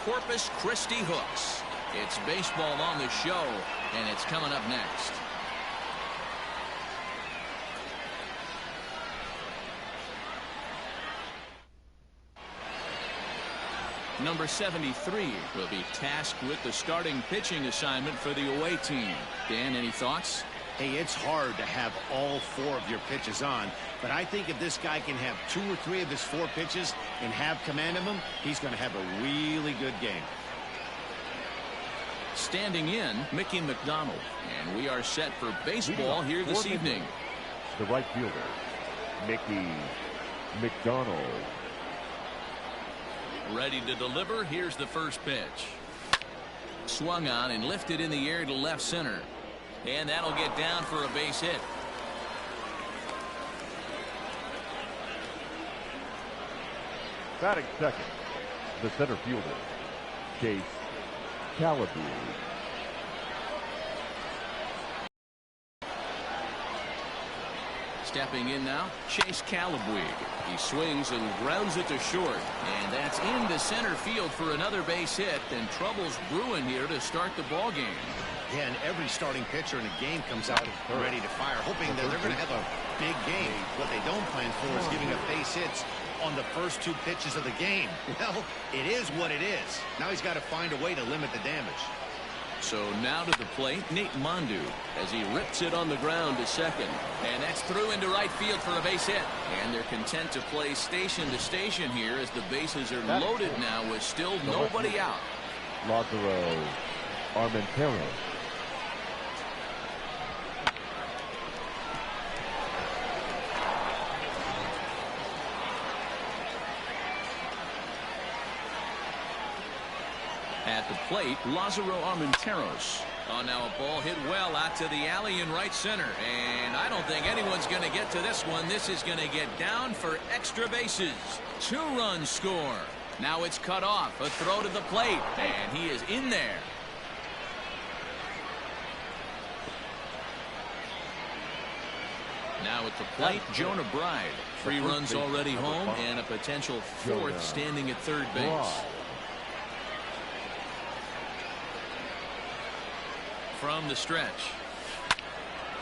Corpus Christi Hooks. It's baseball on the show, and it's coming up next. Number 73 will be tasked with the starting pitching assignment for the away team. Dan, any thoughts? Hey, it's hard to have all 4 of your pitches on, but I think if this guy can have 2 or 3 of his 4 pitches and have command of them, he's going to have a really good game. Standing in, Mickey McDonald, and we are set for baseball here this evening. The right fielder, Mickey McDonald. Ready to deliver. Here's the first pitch. Swung on and lifted in the air to left center. And that'll get down for a base hit. Batting second, the center fielder, Chase Calaboo. Stepping in now, Chase Calaboo. He swings and grounds it to short. And that's into center field for another base hit. And trouble's brewing here to start the ball game. Yeah, and every starting pitcher in a game comes out ready to fire, hoping that they're going to have a big game. What they don't plan for is giving up base hits on the first 2 pitches of the game. Well, it is what it is. Now he's got to find a way to limit the damage. So now to the plate, Nate Mondu, as he rips it on the ground to second. And that's through into right field for a base hit. And they're content to play station to station here as the bases are loaded now with still nobody out. Lázaro Armentero. At the plate, Lázaro Armenteros. Oh, now a ball hit well out to the alley in right center. And I don't think anyone's going to get to this one. This is going to get down for extra bases. 2-run score. Now it's cut off. A throw to the plate. And he is in there. Now at the plate, Jonah Bride. 3 runs already home and a potential 4th standing at third base. From the stretch.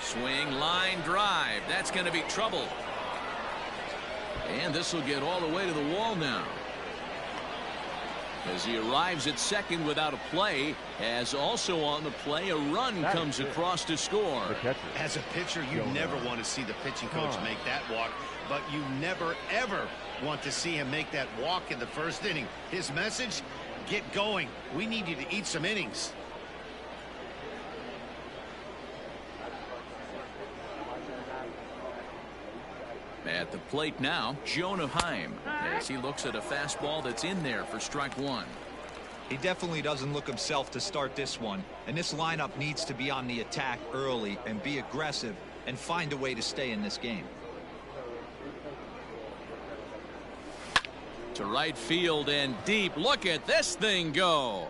Swing, line, drive. That's going to be trouble. And this will get all the way to the wall now. As he arrives at second without a play, as also on the play, a run comes across to score. As a pitcher, you never want to see the pitching coach make that walk, but you never, ever want to see him make that walk in the first inning. His message, get going. We need you to eat some innings. At the plate now, Jonah Heim, as he looks at a fastball that's in there for strike 1. He definitely doesn't look himself to start this one, and this lineup needs to be on the attack early and be aggressive and find a way to stay in this game. To right field and deep. Look at this thing go.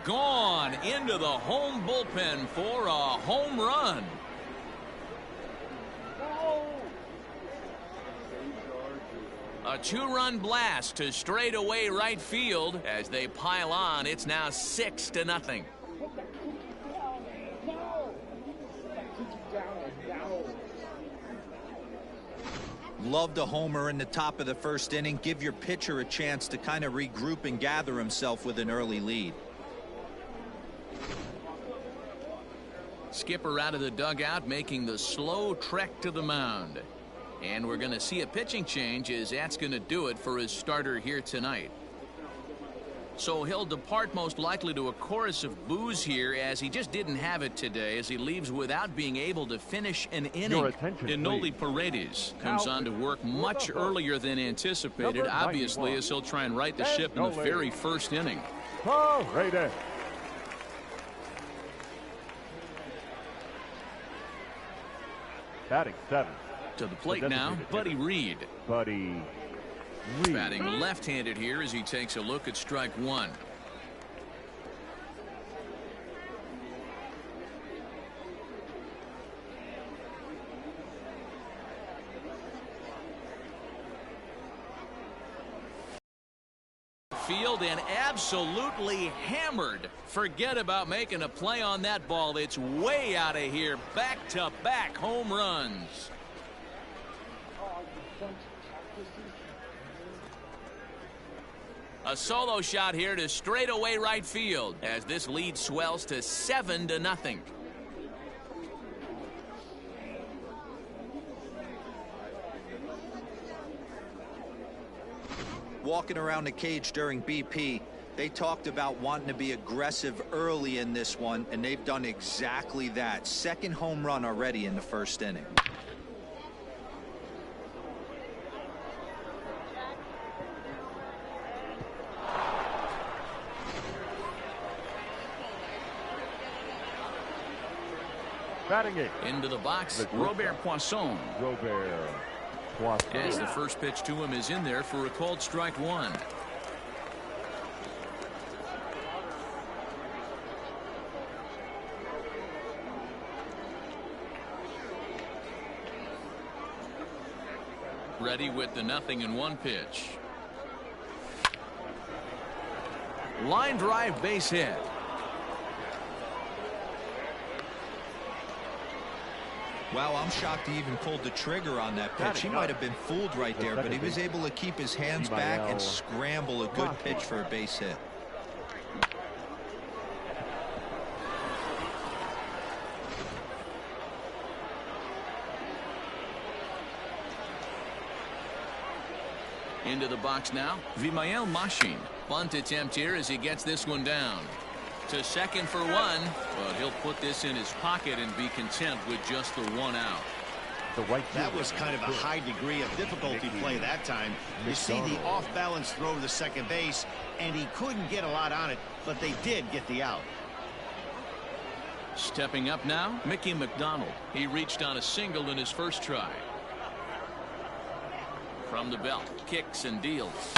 Gone into the home bullpen for a home run. A 2-run blast to straightaway right field as they pile on. It's now 6-0. Loved a homer in the top of the first inning. Give your pitcher a chance to kind of regroup and gather himself with an early lead. Skipper out of the dugout making the slow trek to the mound. And we're going to see a pitching change as that's going to do it for his starter here tonight. So he'll depart most likely to a chorus of boos here as he just didn't have it today as he leaves without being able to finish an inning. Inoli Paredes comes on to work much earlier than anticipated, obviously, as he'll try and right the ship in the very first inning. Paredes. Batting 7. To the plate now, Buddy Reed. Buddy Reed. Batting left-handed here as he takes a look at strike 1. field and absolutely hammered. Forget about making a play on that ball. It's way out of here. Back-to-back home runs. A solo shot here to straightaway right field as this lead swells to 7-0. Walking around the cage during BP, they talked about wanting to be aggressive early in this one, and they've done exactly that. Second home run already in the first inning. Batting it. Into the box, Robert Poisson. Robert Poisson. As the first pitch to him is in there for a called strike one. Ready with the 0-1 pitch. Line drive, base hit. Wow, I'm shocked he even pulled the trigger on that pitch. He might have been fooled right there, but he was able to keep his hands back and scramble a good pitch for a base hit. Into the box now, Vimael Machin. Bunt attempt here as he gets this one down. To second for one, but he'll put this in his pocket and be content with just the one out. That was kind of a high degree of difficulty play that time. You see the off-balance throw to second base, and he couldn't get a lot on it, but they did get the out. Stepping up now, Mickey McDonald. He reached on a single in his first try. From the belt, kicks and deals.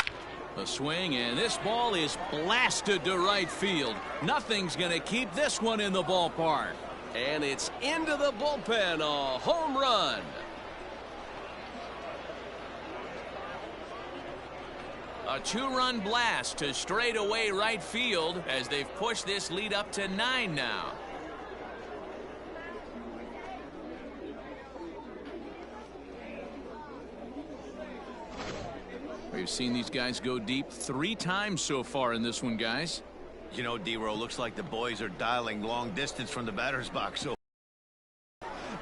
A swing, and this ball is blasted to right field. Nothing's going to keep this one in the ballpark. And it's into the bullpen, a home run. A two-run blast to straightaway right field as they've pushed this lead up to 9 now. We've seen these guys go deep 3 times so far in this one, guys. You know, D-Row, looks like the boys are dialing long distance from the batter's box. So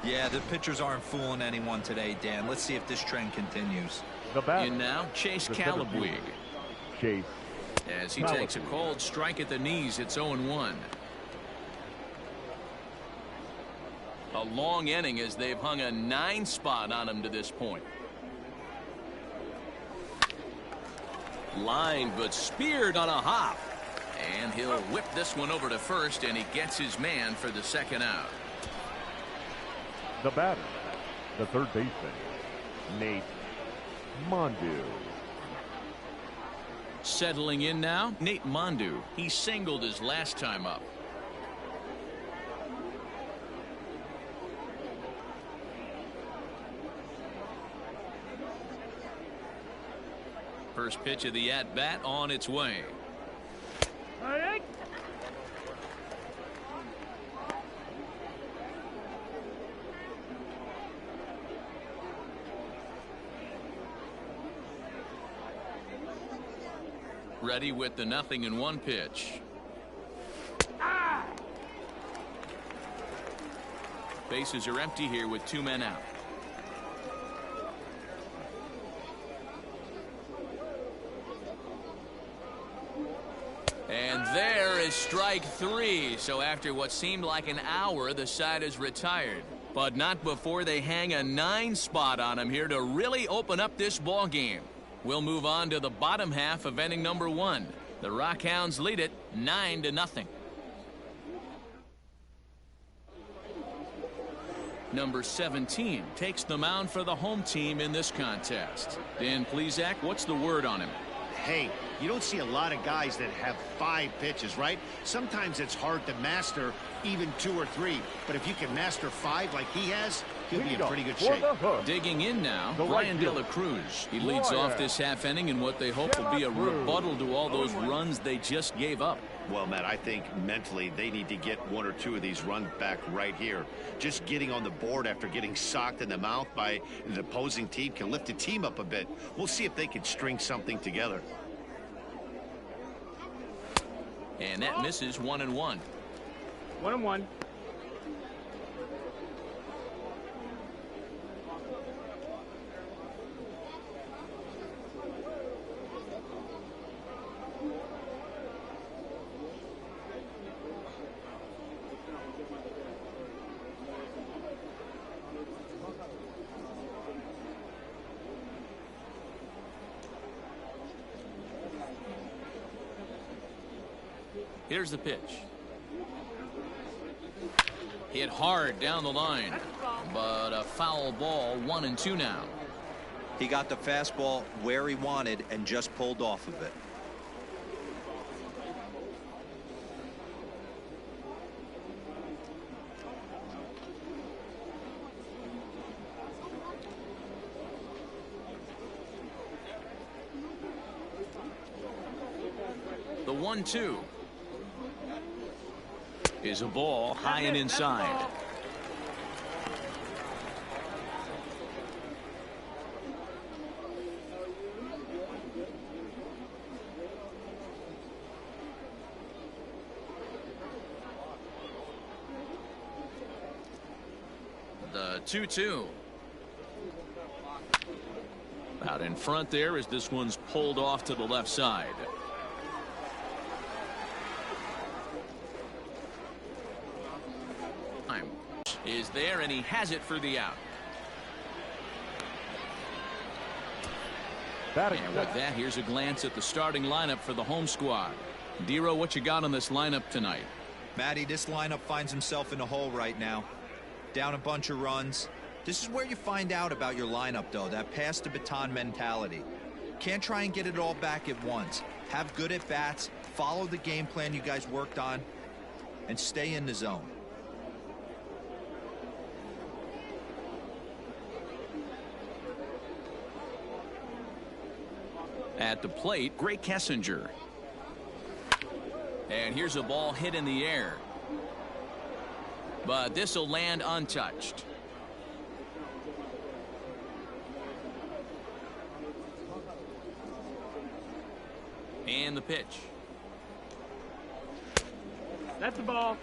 yeah, the pitchers aren't fooling anyone today, Dan. Let's see if this trend continues. In now, Chase Calabwig. Chase. As he takes a cold strike at the knees, it's 0-1. A long inning as they've hung a 9 spot on him to this point. Line, but speared on a hop. And he'll whip this one over to first, and he gets his man for the second out. The batter, the third baseman, Nate Mondu. Settling in now, Nate Mondu. He singled his last time up. First pitch of the at-bat on its way. Ready with the 0-1 pitch. Bases are empty here with 2 men out. And there is strike 3. So after what seemed like an hour, the side is retired. But not before they hang a 9 spot on him here to really open up this ball game. We'll move on to the bottom half of inning number 1. The Rockhounds lead it 9-0. Number 17 takes the mound for the home team in this contest. Dan Plesac, what's the word on him? Hey, you don't see a lot of guys that have 5 pitches, right? Sometimes it's hard to master even 2 or 3. But if you can master 5 like he has, He'll be in Lead pretty up good for shape. the hook. Digging in now, The right Brian De La fielder, Cruz. He leads YRS off this half inning in what they hope will be a De La Cruz. rebuttal to all those runs they just gave up. Well, Matt, I think mentally they need to get one or two of these runs back right here. Just getting on the board after getting socked in the mouth by the opposing team can lift the team up a bit. We'll see if they can string something together. And that misses 1-1. 1-1. Here's the pitch. Hit hard down the line, but a foul ball, 1-2 now. He got the fastball where he wanted and just pulled off of it. The 1-2 is a ball high and inside. The 2-2. Out in front there as this one's pulled off to the left side. Is there, and he has it for the out. And with that, here's a glance at the starting lineup for the home squad. Dero, what you got on this lineup tonight? Matty, this lineup finds himself in a hole right now. Down a bunch of runs. This is where you find out about your lineup, though, that pass the baton mentality. Can't try and get it all back at once. Have good at-bats, follow the game plan you guys worked on, and stay in the zone. At the plate, Gray Kessinger. And here's a ball hit in the air. But this will land untouched. And the pitch. That's the ball.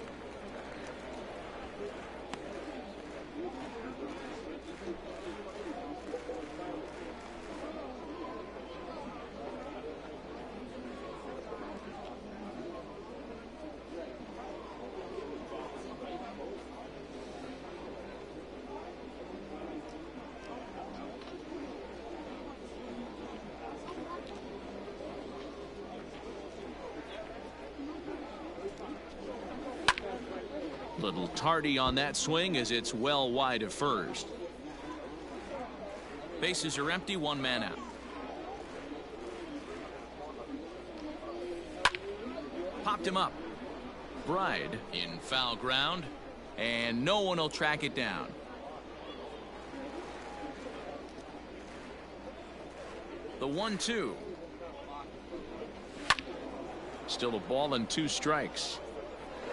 Little tardy on that swing as it's well wide of first. Bases are empty, one man out. Popped him up. Bride in foul ground, and no one will track it down. The 1-2. Still a ball and 2 strikes.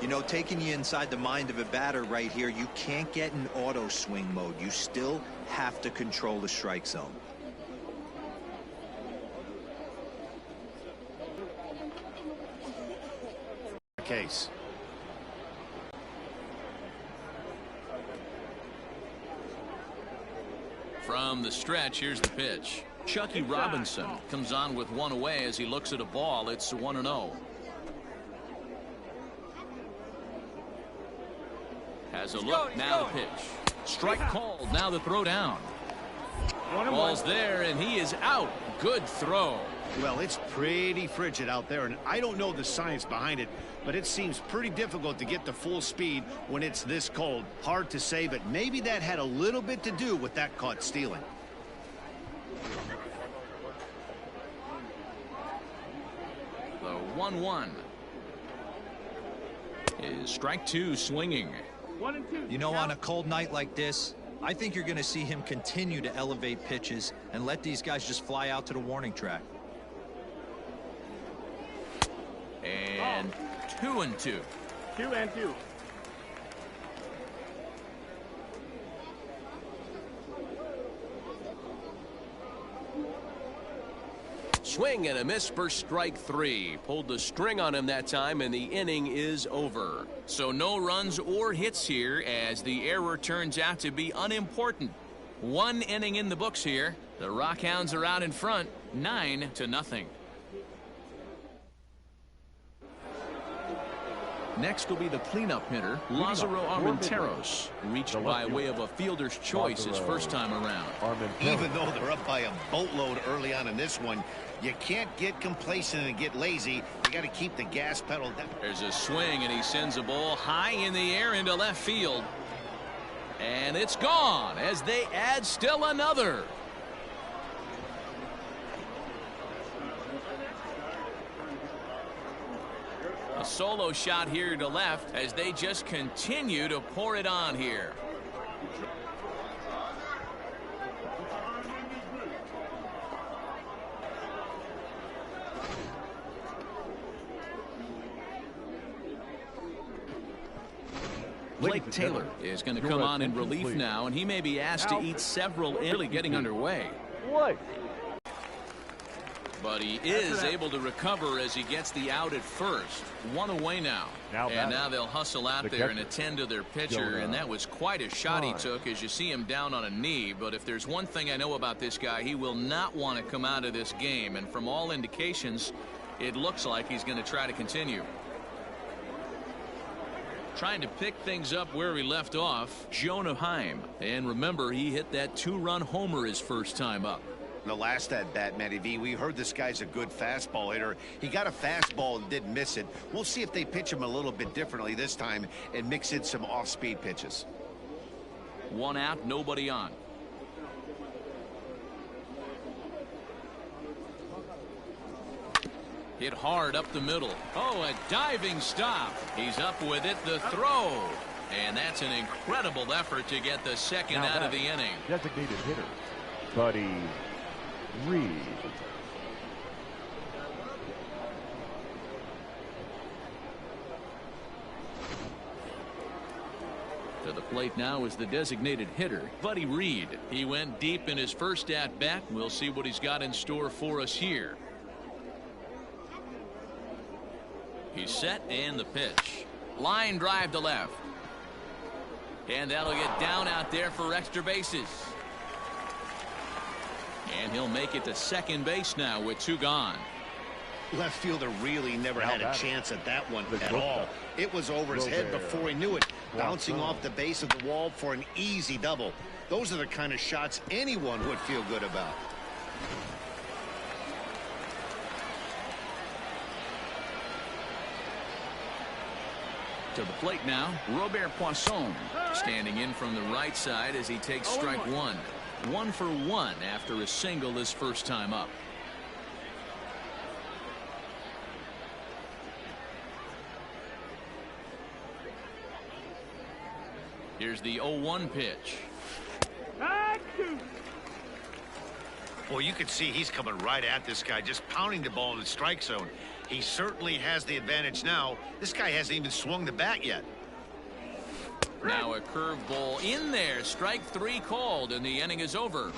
You know, taking you inside the mind of a batter right here, you can't get in auto swing mode. You still have to control the strike zone. Case. From the stretch, here's the pitch. Chucky Robinson comes on with one away as he looks at a ball. It's 1-0. Has a look, now the pitch. Strike called, now the throw down. Ball's there, and he is out. Good throw. Well, it's pretty frigid out there, and I don't know the science behind it, but it seems pretty difficult to get to full speed when it's this cold. Hard to say, but maybe that had a little bit to do with that caught stealing. The 1-1 is strike 2 swinging. 1 and 2. You know, on a cold night like this, I think you're going to see him continue to elevate pitches and let these guys just fly out to the warning track. And 2-2. 2-2. Swing and a miss for strike 3. Pulled the string on him that time, and the inning is over. So no runs or hits here, as the error turns out to be unimportant. 1 inning in the books here. The Rockhounds are out in front, 9-0. Next will be the cleanup hitter, Lázaro Armenteros, reached by way of a fielder's choice his first time around. Even though they're up by a boatload early on in this one, you can't get complacent and get lazy. You got to keep the gas pedal down. There's a swing, and he sends a ball high in the air into left field. And it's gone as they add still another. A solo shot here to left as they just continue to pour it on here. Blake Taylor is going to come on in relief now, and he may be asked to eat several early getting underway. But he is able to recover as he gets the out at first. 1 away now. And now they'll hustle out there and attend to their pitcher, and that was quite a shot he took as you see him down on a knee. But if there's one thing I know about this guy, he will not want to come out of this game. And from all indications, it looks like he's going to try to continue. Trying to pick things up where we left off, Jonah Heim. And remember, he hit that 2-run homer his first time up. The last at bat, Matty V, we heard this guy's a good fastball hitter. He got a fastball and didn't miss it. We'll see if they pitch him a little bit differently this time and mix in some off-speed pitches. 1 out, nobody on. Hit hard up the middle. Oh, a diving stop. He's up with it. The throw. And that's an incredible effort to get the second out of the inning. Designated hitter, Buddy Reed. To the plate now is the designated hitter, Buddy Reed. He went deep in his first at-bat. We'll see what he's got in store for us here. He's set, and the pitch. Line drive to left. And that'll get down out there for extra bases. And he'll make it to second base now with 2 gone. Left fielder really never had a chance at that one at all. It was over his head before he knew it, bouncing off the base of the wall for an easy double. Those are the kind of shots anyone would feel good about. To the plate now, Robert Poisson, standing in from the right side as he takes strike 1. 1 for 1 after a single his first time up. Here's the 0-1 pitch. Well, you can see he's coming right at this guy, just pounding the ball in the strike zone. He certainly has the advantage now. This guy hasn't even swung the bat yet. Now a curveball in there. Strike 3 called, and the inning is over.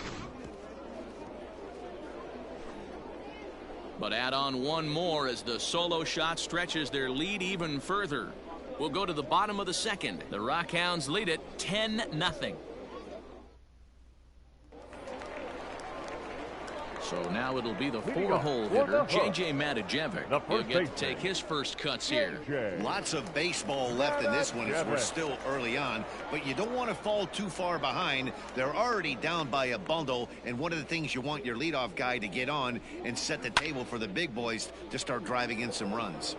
But add on 1 more as the solo shot stretches their lead even further. We'll go to the bottom of the second. The Rockhounds lead it 10-0. So now it'll be the 4-hole hitter, J.J. Matijevic. He'll get to take his first cuts here. Lots of baseball left in this one as we're still early on, but you don't want to fall too far behind. They're already down by a bundle, and one of the things you want your leadoff guy to get on and set the table for the big boys to start driving in some runs.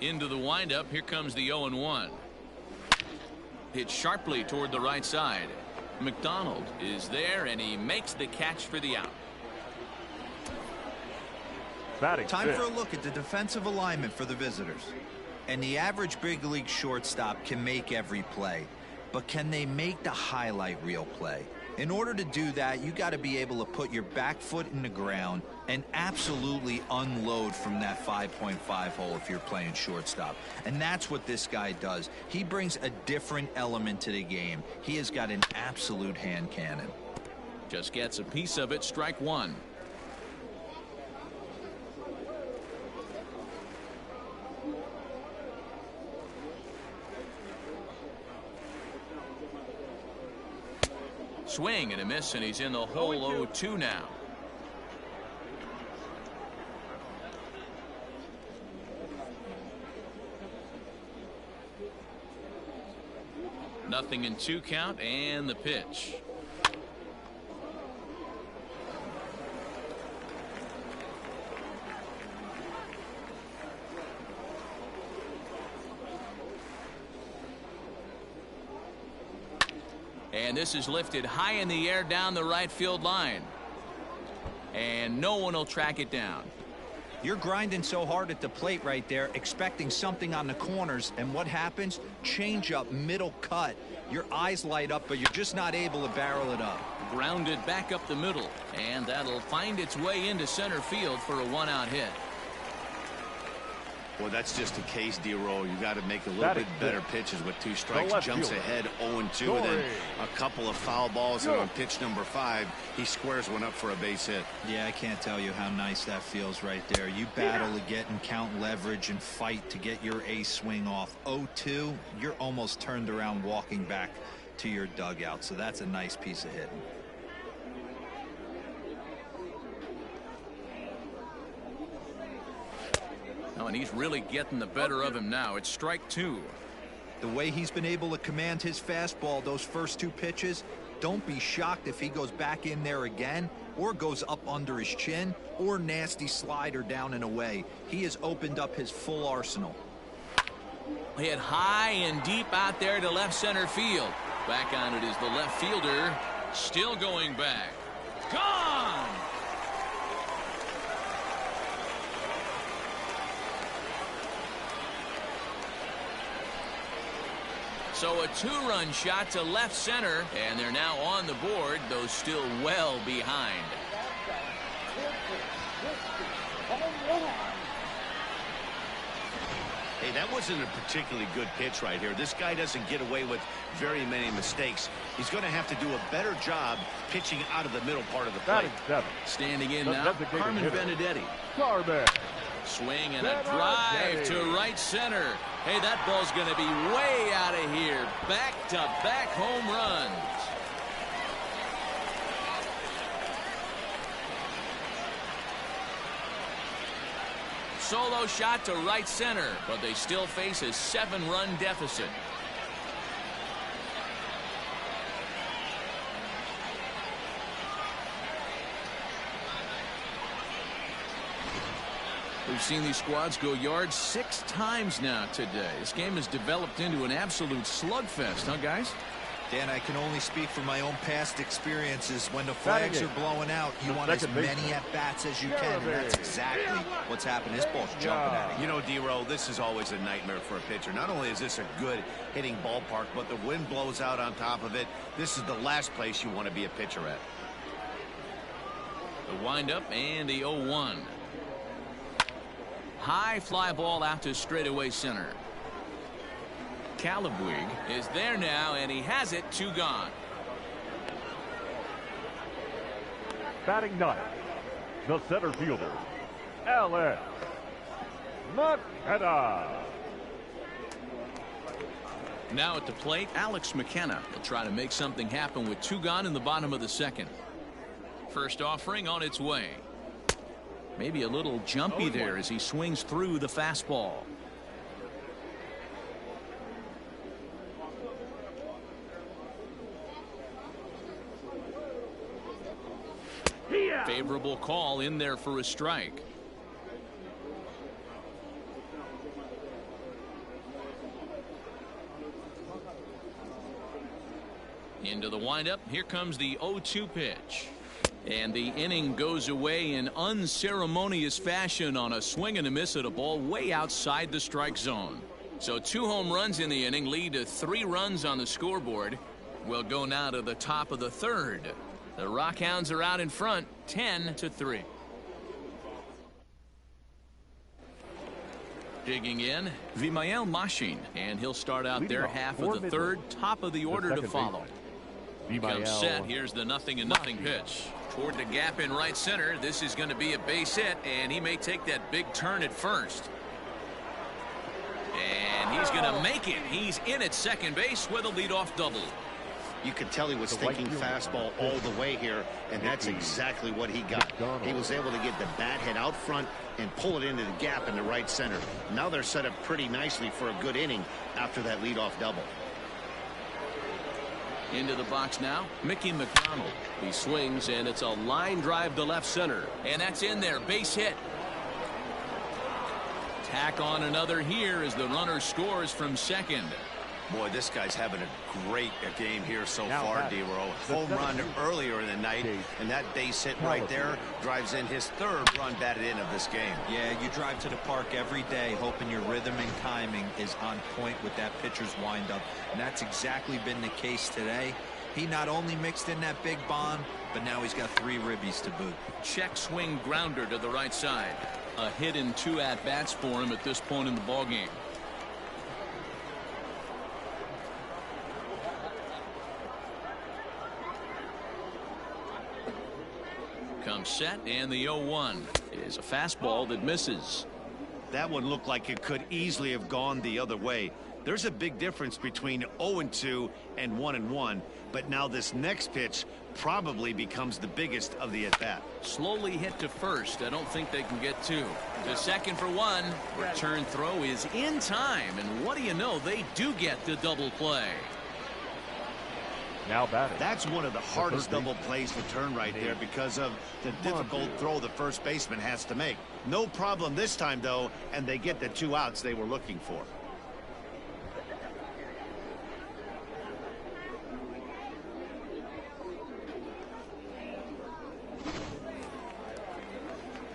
Into the windup, here comes the 0-1. Hit sharply toward the right side. McDonald is there, and he makes the catch for the out. Batting Time fifth. for a look at the defensive alignment for the visitors. And the average big league shortstop can make every play, but can they make the highlight reel play? In order to do that, you got to be able to put your back foot in the ground and absolutely unload from that 5.5 hole if you're playing shortstop. And that's what this guy does. He brings a different element to the game. He has got an absolute hand cannon. Just gets a piece of it. Strike one. Swing and a miss, and he's in the hole 0-2 now. Nothing in 2 count, and the pitch. And this is lifted high in the air down the right field line. And no one will track it down. You're grinding so hard at the plate right there, expecting something on the corners, and what happens? Change up, middle cut. Your eyes light up, but you're just not able to barrel it up. Grounded back up the middle, and that'll find its way into center field for a 1-out hit. Well, that's just a case, D-Roll. You got to make a little bit better pitches with 2 strikes. Jumps ahead 0-2, and then a couple of foul balls, and on pitch number 5, he squares one up for a base hit. Yeah, I can't tell you how nice that feels right there. You battle to get and count leverage and fight to get your ace swing off. 0-2, you're almost turned around walking back to your dugout, so that's a nice piece of hitting. Oh, and he's really getting the better of him now. It's strike 2. The way he's been able to command his fastball those first 2 pitches, don't be shocked if he goes back in there again or goes up under his chin or nasty slider down and away. He has opened up his full arsenal. Hit high and deep out there to left center field. Back on it is the left fielder, still going back. Gone! So a 2-run shot to left center, and they're now on the board, though still well behind. Hey, that wasn't a particularly good pitch right here. This guy doesn't get away with very many mistakes. He's going to have to do a better job pitching out of the middle part of the plate. Standing in now, Carmen Benedetti. Carmen. Swing and a drive to right center. Hey, that ball's going to be way out of here. Back-to-back home runs. Solo shot to right center, but they still face a 7-run deficit. We've seen these squads go yards 6 times now today. This game has developed into an absolute slugfest, huh, guys? Dan, I can only speak from my own past experiences. When the flags are blowing out, you want as many at-bats as you can, and that's exactly what's happened. This ball's jumping at him. You know, D-Roll, this is always a nightmare for a pitcher. Not only is this a good hitting ballpark, but the wind blows out on top of it. This is the last place you want to be a pitcher at. The windup and the 0-1. High fly ball out to straightaway center. Calabwig is there now, and he has it. 2 gone. Batting 9, the center fielder, Alex McKenna. Now at the plate, Alex McKenna will try to make something happen with 2 gone in the bottom of the 2nd. First offering on its way. Maybe a little jumpy there as he swings through the fastball. Favorable call in there for a strike. Into the windup. Here comes the 0-2 pitch. And the inning goes away in unceremonious fashion on a swing and a miss at a ball way outside the strike zone. So 2 home runs in the inning lead to 3 runs on the scoreboard. We'll go now to the top of the 3rd. The Rockhounds are out in front, 10-3. Digging in, Vimael Mashin, and he'll start out their half of the 3rd, top of the order to follow. Comes set. Here's the 0-0 pitch. Toward the gap in right center. This is going to be a base hit, and he may take that big turn at first. And he's going to make it. He's in at second base with a leadoff double. You could tell he was thinking fastball all the way here, and that's exactly what he got. He was able to get the bat head out front and pull it into the gap in the right center. Now they're set up pretty nicely for a good inning after that leadoff double. Into the box now, Mickey McDonald. He swings, and it's a line drive to left center. And that's in there, base hit. Tack on another here as the runner scores from second. Boy, this guy's having a great game here so far, D-Row. Home run earlier in the night, and that base hit right there drives in his 3rd run batted in of this game. Yeah, you drive to the park every day hoping your rhythm and timing is on point with that pitcher's windup, and that's exactly been the case today. He not only mixed in that big bomb, but now he's got 3 ribbies to boot. Check swing grounder to the right side. A hit in 2 at-bats for him at this point in the ballgame. Comes set, and the 0-1 is a fastball that misses. That one looked like it could easily have gone the other way. There's a big difference between 0-2 and 1-1, but now this next pitch probably becomes the biggest of the at-bat. Slowly hit to first. I don't think they can get 2. To second for 1. Return throw is in time, and what do you know, they do get the double play. Now batting. That's one of the hardest double plays to turn right there because of the difficult throw the first baseman has to make. No problem this time, though, and they get the 2 outs they were looking for.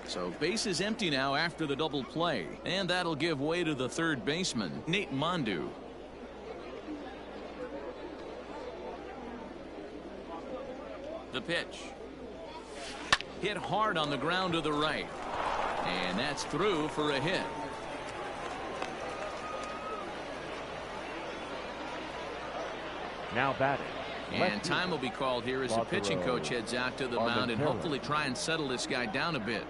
So base is empty now after the double play, and that'll give way to the 3rd baseman, Nate Mondu. The pitch. Hit hard on the ground to the right. And that's through for a hit. Now batting. And time will be called here as the pitching coach heads out to the mound and hopefully try and settle this guy down a bit.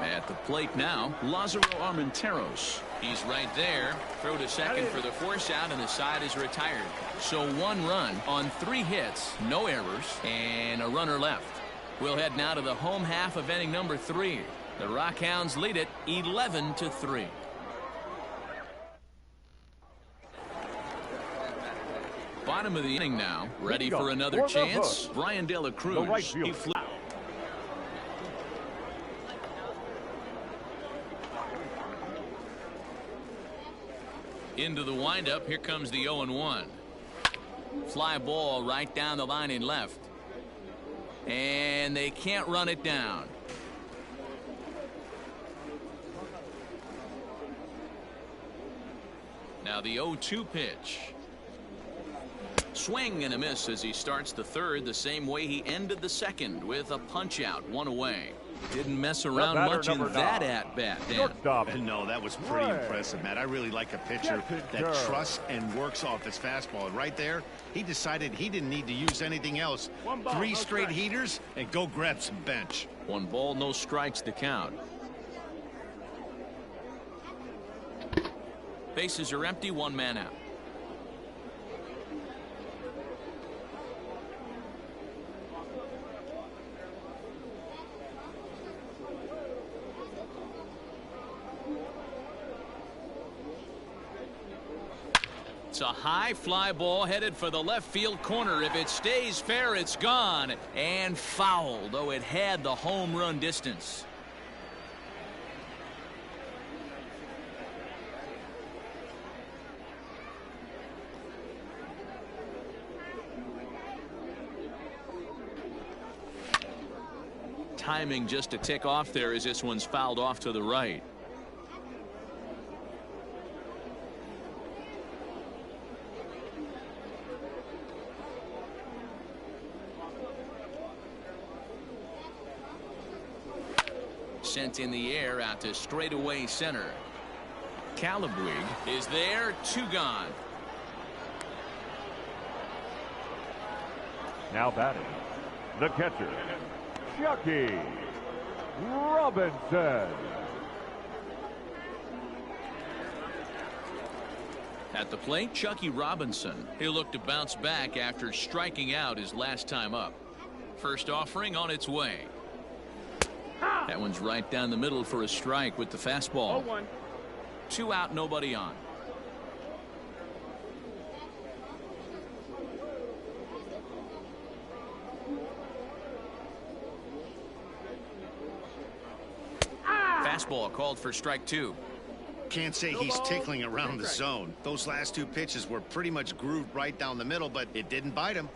At the plate now, Lázaro Armenteros. He's right there. Throw to second for the force out, and the side is retired. So 1 run on 3 hits, no errors, and a runner left. We'll head now to the home half of inning number 3. The Rockhounds lead it 11-3. Bottom of the inning now. Ready for another chance. Brian De La Cruz. Right field. Into the windup. Here comes the 0-1. Fly ball right down the line in left. And they can't run it down. Now the 0-2 pitch. Swing and a miss as he starts the 3rd the same way he ended the 2nd with a punch out, 1 away. Didn't mess around much in that at-bat, Dan. No, that was pretty impressive, Matt. I really like a pitcher that trusts and works off his fastball. And right there, he decided he didn't need to use anything else. 3 straight heaters and go grab some bench. 1 ball, no strikes to count. Bases are empty, 1 man out. It's a high fly ball headed for the left field corner. If it stays fair, it's gone. And foul, though it had the home run distance. Timing just a tick off there as this one's fouled off to the right. Sent in the air out to straightaway center. Calabwig is there, 2 gone. Now batting, the catcher, Chucky Robinson. At the plate, Chucky Robinson. He'll look to bounce back after striking out his last time up. First offering on its way. That one's right down the middle for a strike with the fastball. 0-1. 2 out, nobody on. Fastball called for strike 2. Can't say he's tickling around the zone. Those last 2 pitches were pretty much grooved right down the middle, but it didn't bite him.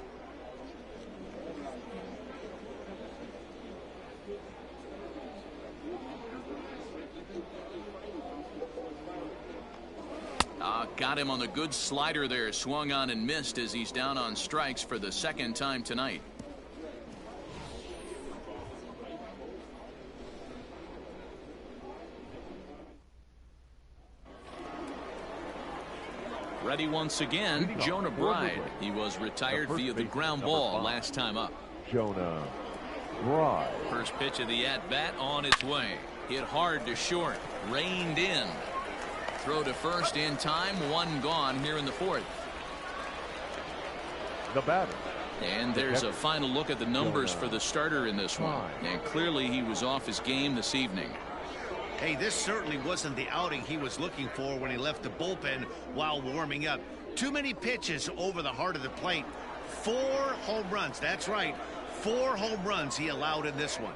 Got him on the good slider there. Swung on and missed as he's down on strikes for the 2nd time tonight. Ready once again, Jonah Bride. He was retired via the ground ball last time up. Jonah Bride. First pitch of the at-bat on its way. Hit hard to short. Reined in. Throw to first in time. 1 gone here in the 4th. The batter. And there's a final look at the numbers for the starter in this one. And clearly he was off his game this evening. Hey, this certainly wasn't the outing he was looking for when he left the bullpen while warming up. Too many pitches over the heart of the plate. 4 home runs. That's right. 4 home runs he allowed in this one.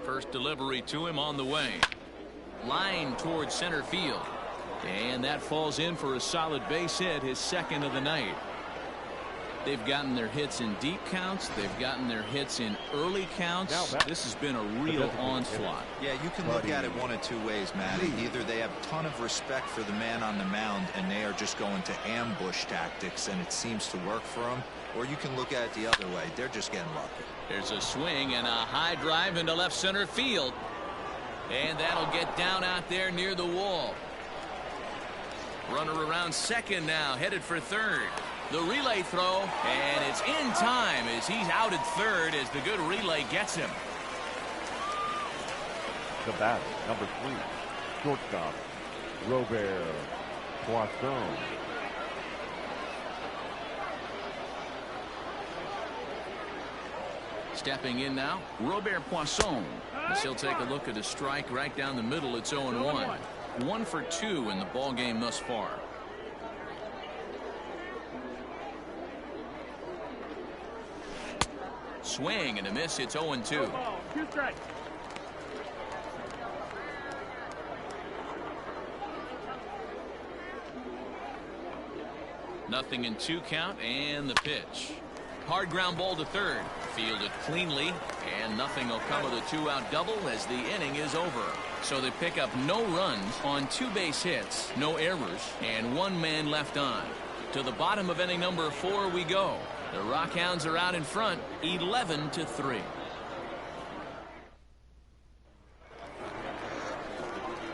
First delivery to him on the way. Line towards center field. And that falls in for a solid base hit, his 2nd of the night. They've gotten their hits in deep counts. They've gotten their hits in early counts. This has been a real onslaught. Yeah, you can look at it one of 2 ways, Matty. Either they have a ton of respect for the man on the mound and they are just going to ambush tactics and it seems to work for them. Or you can look at it the other way. They're just getting lucky. There's a swing and a high drive into left center field. And that'll get down out there near the wall. Runner around 2nd now, headed for 3rd. The relay throw, and it's in time as he's out at 3rd as the good relay gets him. The batter, number 3, shortstop, Robert Poisson. Stepping in now, Robert Poisson. As he'll take a look at a strike right down the middle. It's 0-1. 1 for 2 in the ball game thus far. Swing and a miss. It's 0-2. 2 strikes. Nothing in 2 count and the pitch. Hard ground ball to 3rd. Fielded cleanly, and nothing will come of the 2-out double as the inning is over. So they pick up no runs on 2 base hits, no errors, and 1 man left on. To the bottom of inning number 4 we go. The Rockhounds are out in front, 11-3.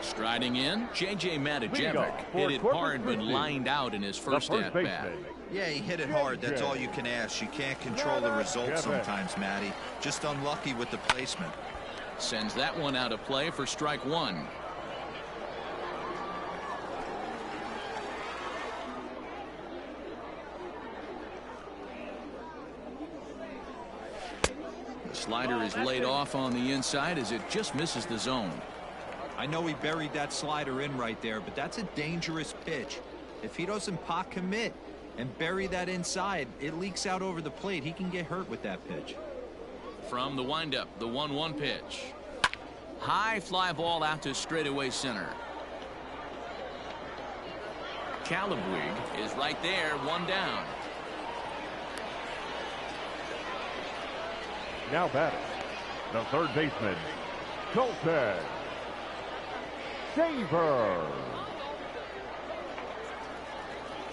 Striding in, J.J. Matijevic hit it hard but lined out in his first at-bat. Yeah, he hit it hard. That's all you can ask. You can't control the results sometimes, Matty. Just unlucky with the placement. Sends that one out of play for strike 1. The slider is laid off on the inside as it just misses the zone. I know he buried that slider in right there, but that's a dangerous pitch. If he doesn't pot commit and bury that inside, it leaks out over the plate. He can get hurt with that pitch. From the windup, the 1-1 pitch. High fly ball out to straightaway center. Calabwig is right there, 1 down. Now batting, the third baseman, Colton Shaver.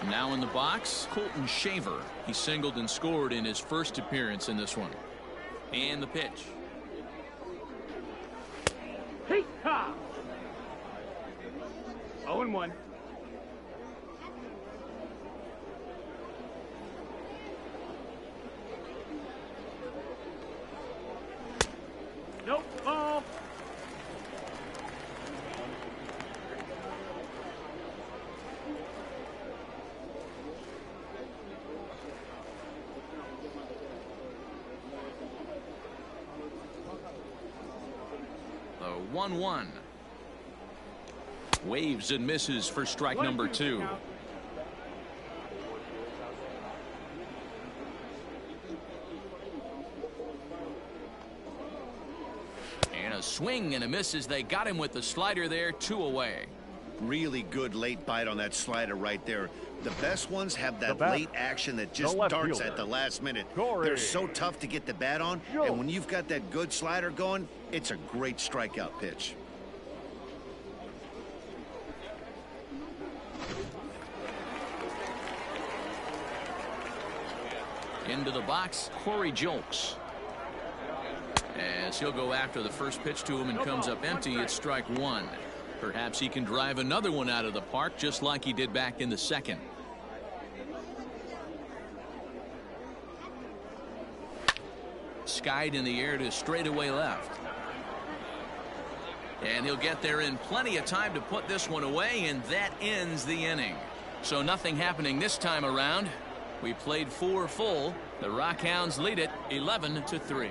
Now in the box, Colton Shaver. He singled and scored in his first appearance in this one. And the pitch. Hey, ha! 0-1. Nope, ball. The 1-1. Waves and misses for strike number 2. And a swing and a miss as they got him with the slider there, 2 away. Really good late bite on that slider right there. The best ones have that late action that just left darts fielder, at the last minute. Corey. They're so tough to get the bat on, and when you've got that good slider going, it's a great strikeout pitch. Into the box, Corey Jolks. As he'll go after the first pitch to him and comes up empty, it's strike 1. Perhaps he can drive another one out of the park just like he did back in the second. Skied in the air to straightaway left. And he'll get there in plenty of time to put this one away, and that ends the inning. So nothing happening this time around. We played 4 full. The Rockhounds lead it 11-3.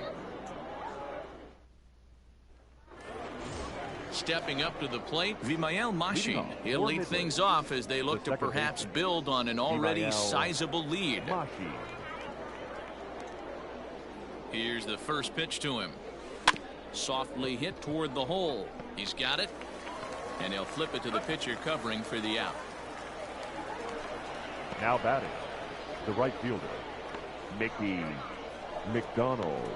Stepping up to the plate, Vimael Mashi. He'll lead things off as they look to perhaps build on an already sizable lead. Here's the first pitch to him. Softly hit toward the hole. He's got it. And he'll flip it to the pitcher covering for the out. Now batting, the right fielder, Mickey McDonald.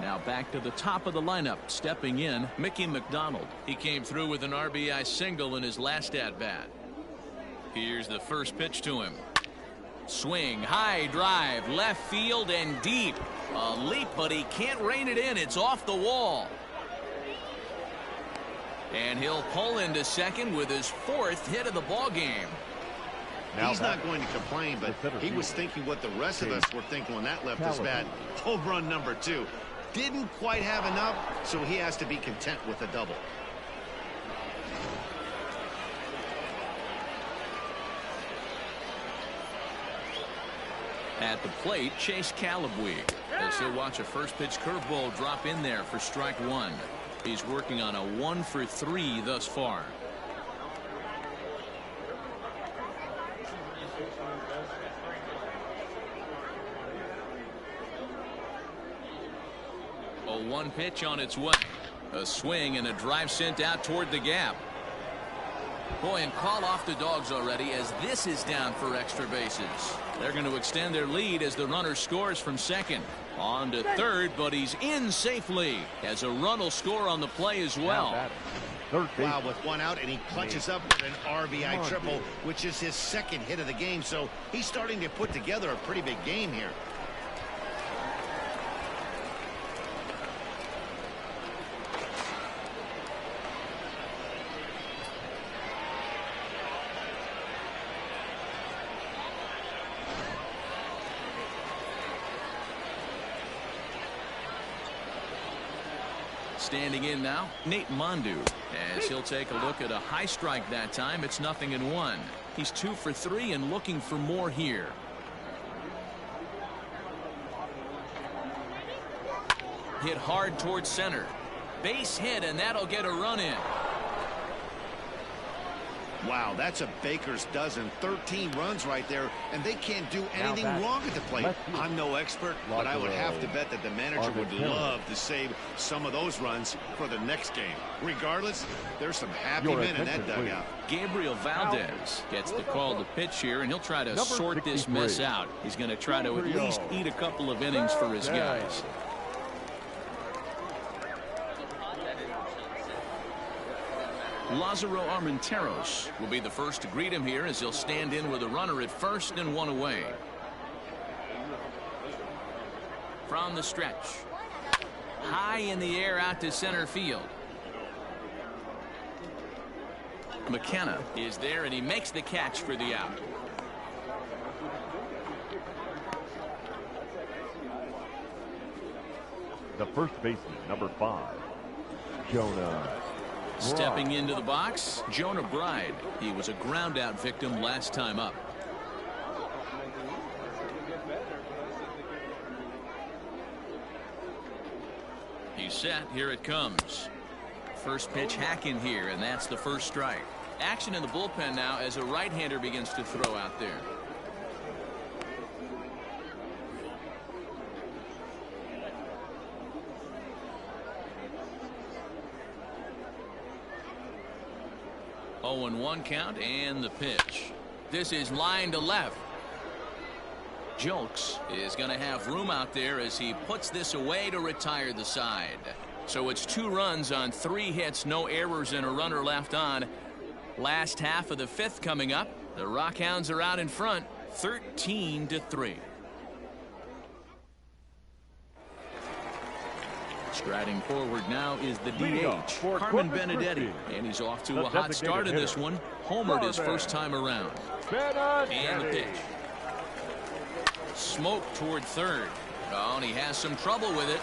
Now back to the top of the lineup. Stepping in, Mickey McDonald. He came through with an RBI single in his last at-bat. Here's the first pitch to him. Swing, high drive, left field and deep. A leap, but he can't rein it in. It's off the wall. And he'll pull into second with his 4th hit of the ball game. He's not going to complain, but he was thinking what the rest of us were thinking when that left his bat. Home run number 2. Didn't quite have enough, so he has to be content with a double. At the plate, Chase Calabwig, as he'll watch a first pitch curveball drop in there for strike 1. He's working on a 1 for 3 thus far. A 1 pitch on its way. A swing and a drive sent out toward the gap. Boy, and call off the Dogs already as this is down for extra bases. They're going to extend their lead as the runner scores from second. On to third, but he's in safely as a run will score on the play as well. Wow, with 1 out, and he clutches up with an RBI triple, which is his 2nd hit of the game. So he's starting to put together a pretty big game here. Standing in now, Nate Mondu, as he'll take a look at a high strike that time. It's 0-1. He's 2 for 3 and looking for more here. Hit hard towards center. base hit, and that'll get a run in. Wow, that's a Baker's dozen. 13 runs right there, and they can't do anything wrong at the plate. I'm no expert, but I would have to bet that the manager would love to save some of those runs for the next game. Regardless, there's some happy men in that dugout. Gabriel Valdez gets the call to pitch here, and he'll try to sort this mess out. He's going to try to at least eat a couple of innings for his guys. Lázaro Armenteros will be the first to greet him here as he'll stand in with a runner at first and one away. From the stretch. High in the air out to center field. McKenna is there, and he makes the catch for the out. The first baseman, number 5, Jonah. Stepping into the box, Jonah Bride. He was a ground out victim last time up. He's set. Here it comes. First pitch hack in here, and that's the first strike. Action in the bullpen now as a right-hander begins to throw out there. Oh, and 1 count, and the pitch. This is line to left. Julks is going to have room out there as he puts this away to retire the side. So it's 2 runs on 3 hits, no errors, and a runner left on. Last half of the 5th coming up. The Rockhounds are out in front, 13-3. Striding forward now is the DH, Carmen Benedetti, and he's off to a hot start in this one. Homered his first time around. And the pitch. Smoke toward third. Oh, and he has some trouble with it.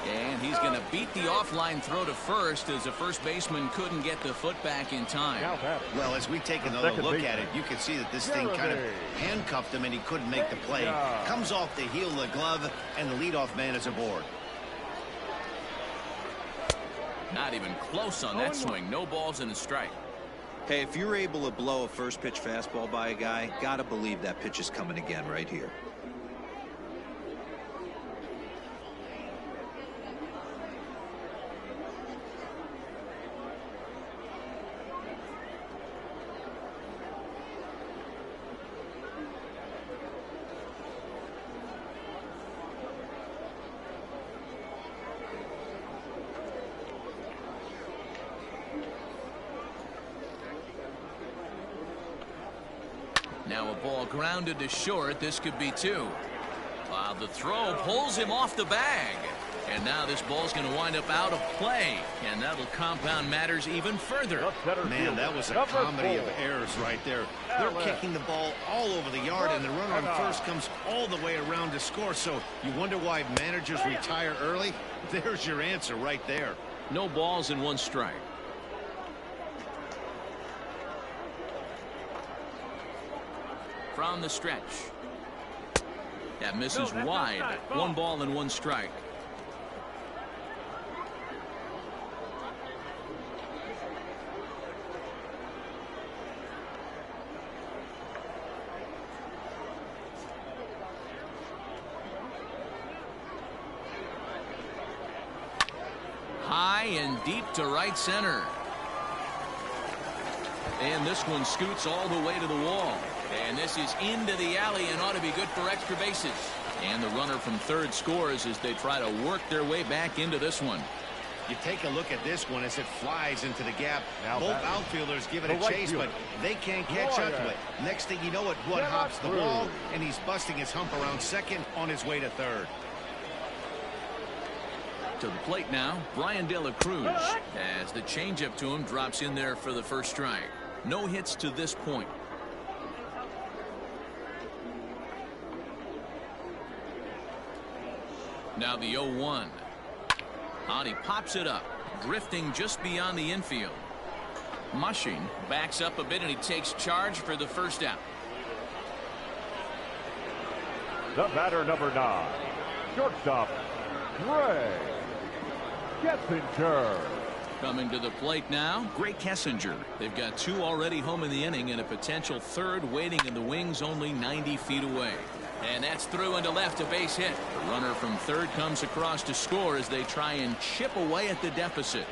And he's going to beat the offline throw to first as the first baseman couldn't get the foot back in time. Well, as we take another look at it, you can see that this thing kind of handcuffed him and he couldn't make the play. Comes off the heel of the glove, and the leadoff man is aboard. Not even close on that swing. No balls and a strike. Hey, if you're able to blow a first pitch fastball by a guy, gotta believe that pitch is coming again right here. Now a ball grounded to short. This could be 2. The throw pulls him off the bag. And now this ball's going to wind up out of play. And that'll compound matters even further. Man, that was a comedy of errors right there. They're kicking the ball all over the yard, and the runner on first comes all the way around to score. So you wonder why managers retire early? There's your answer right there. No balls and 1 strike. From the stretch. That misses wide. 1 ball and 1 strike. High and deep to right center. And this one scoots all the way to the wall. And this is into the alley and ought to be good for extra bases. And the runner from third scores as they try to work their way back into this one. You take a look at this one as it flies into the gap. Both outfielders give it a chase, but they can't catch up to it. Next thing you know it, one hops the ball, and he's busting his hump around second on his way to third. To the plate now, Brian De La Cruz, as the changeup to him drops in there for the first strike. No hits to this point. Now the 0-1. And he pops it up, drifting just beyond the infield. Mushing backs up a bit, and he takes charge for the first out. The batter, number 9, shortstop, Ray. Kessinger. Coming to the plate now, Greg Kessinger. They've got 2 already home in the inning and a potential 3rd waiting in the wings only 90 feet away. And that's through into left, a base hit. The runner from 3rd comes across to score as they try and chip away at the deficit.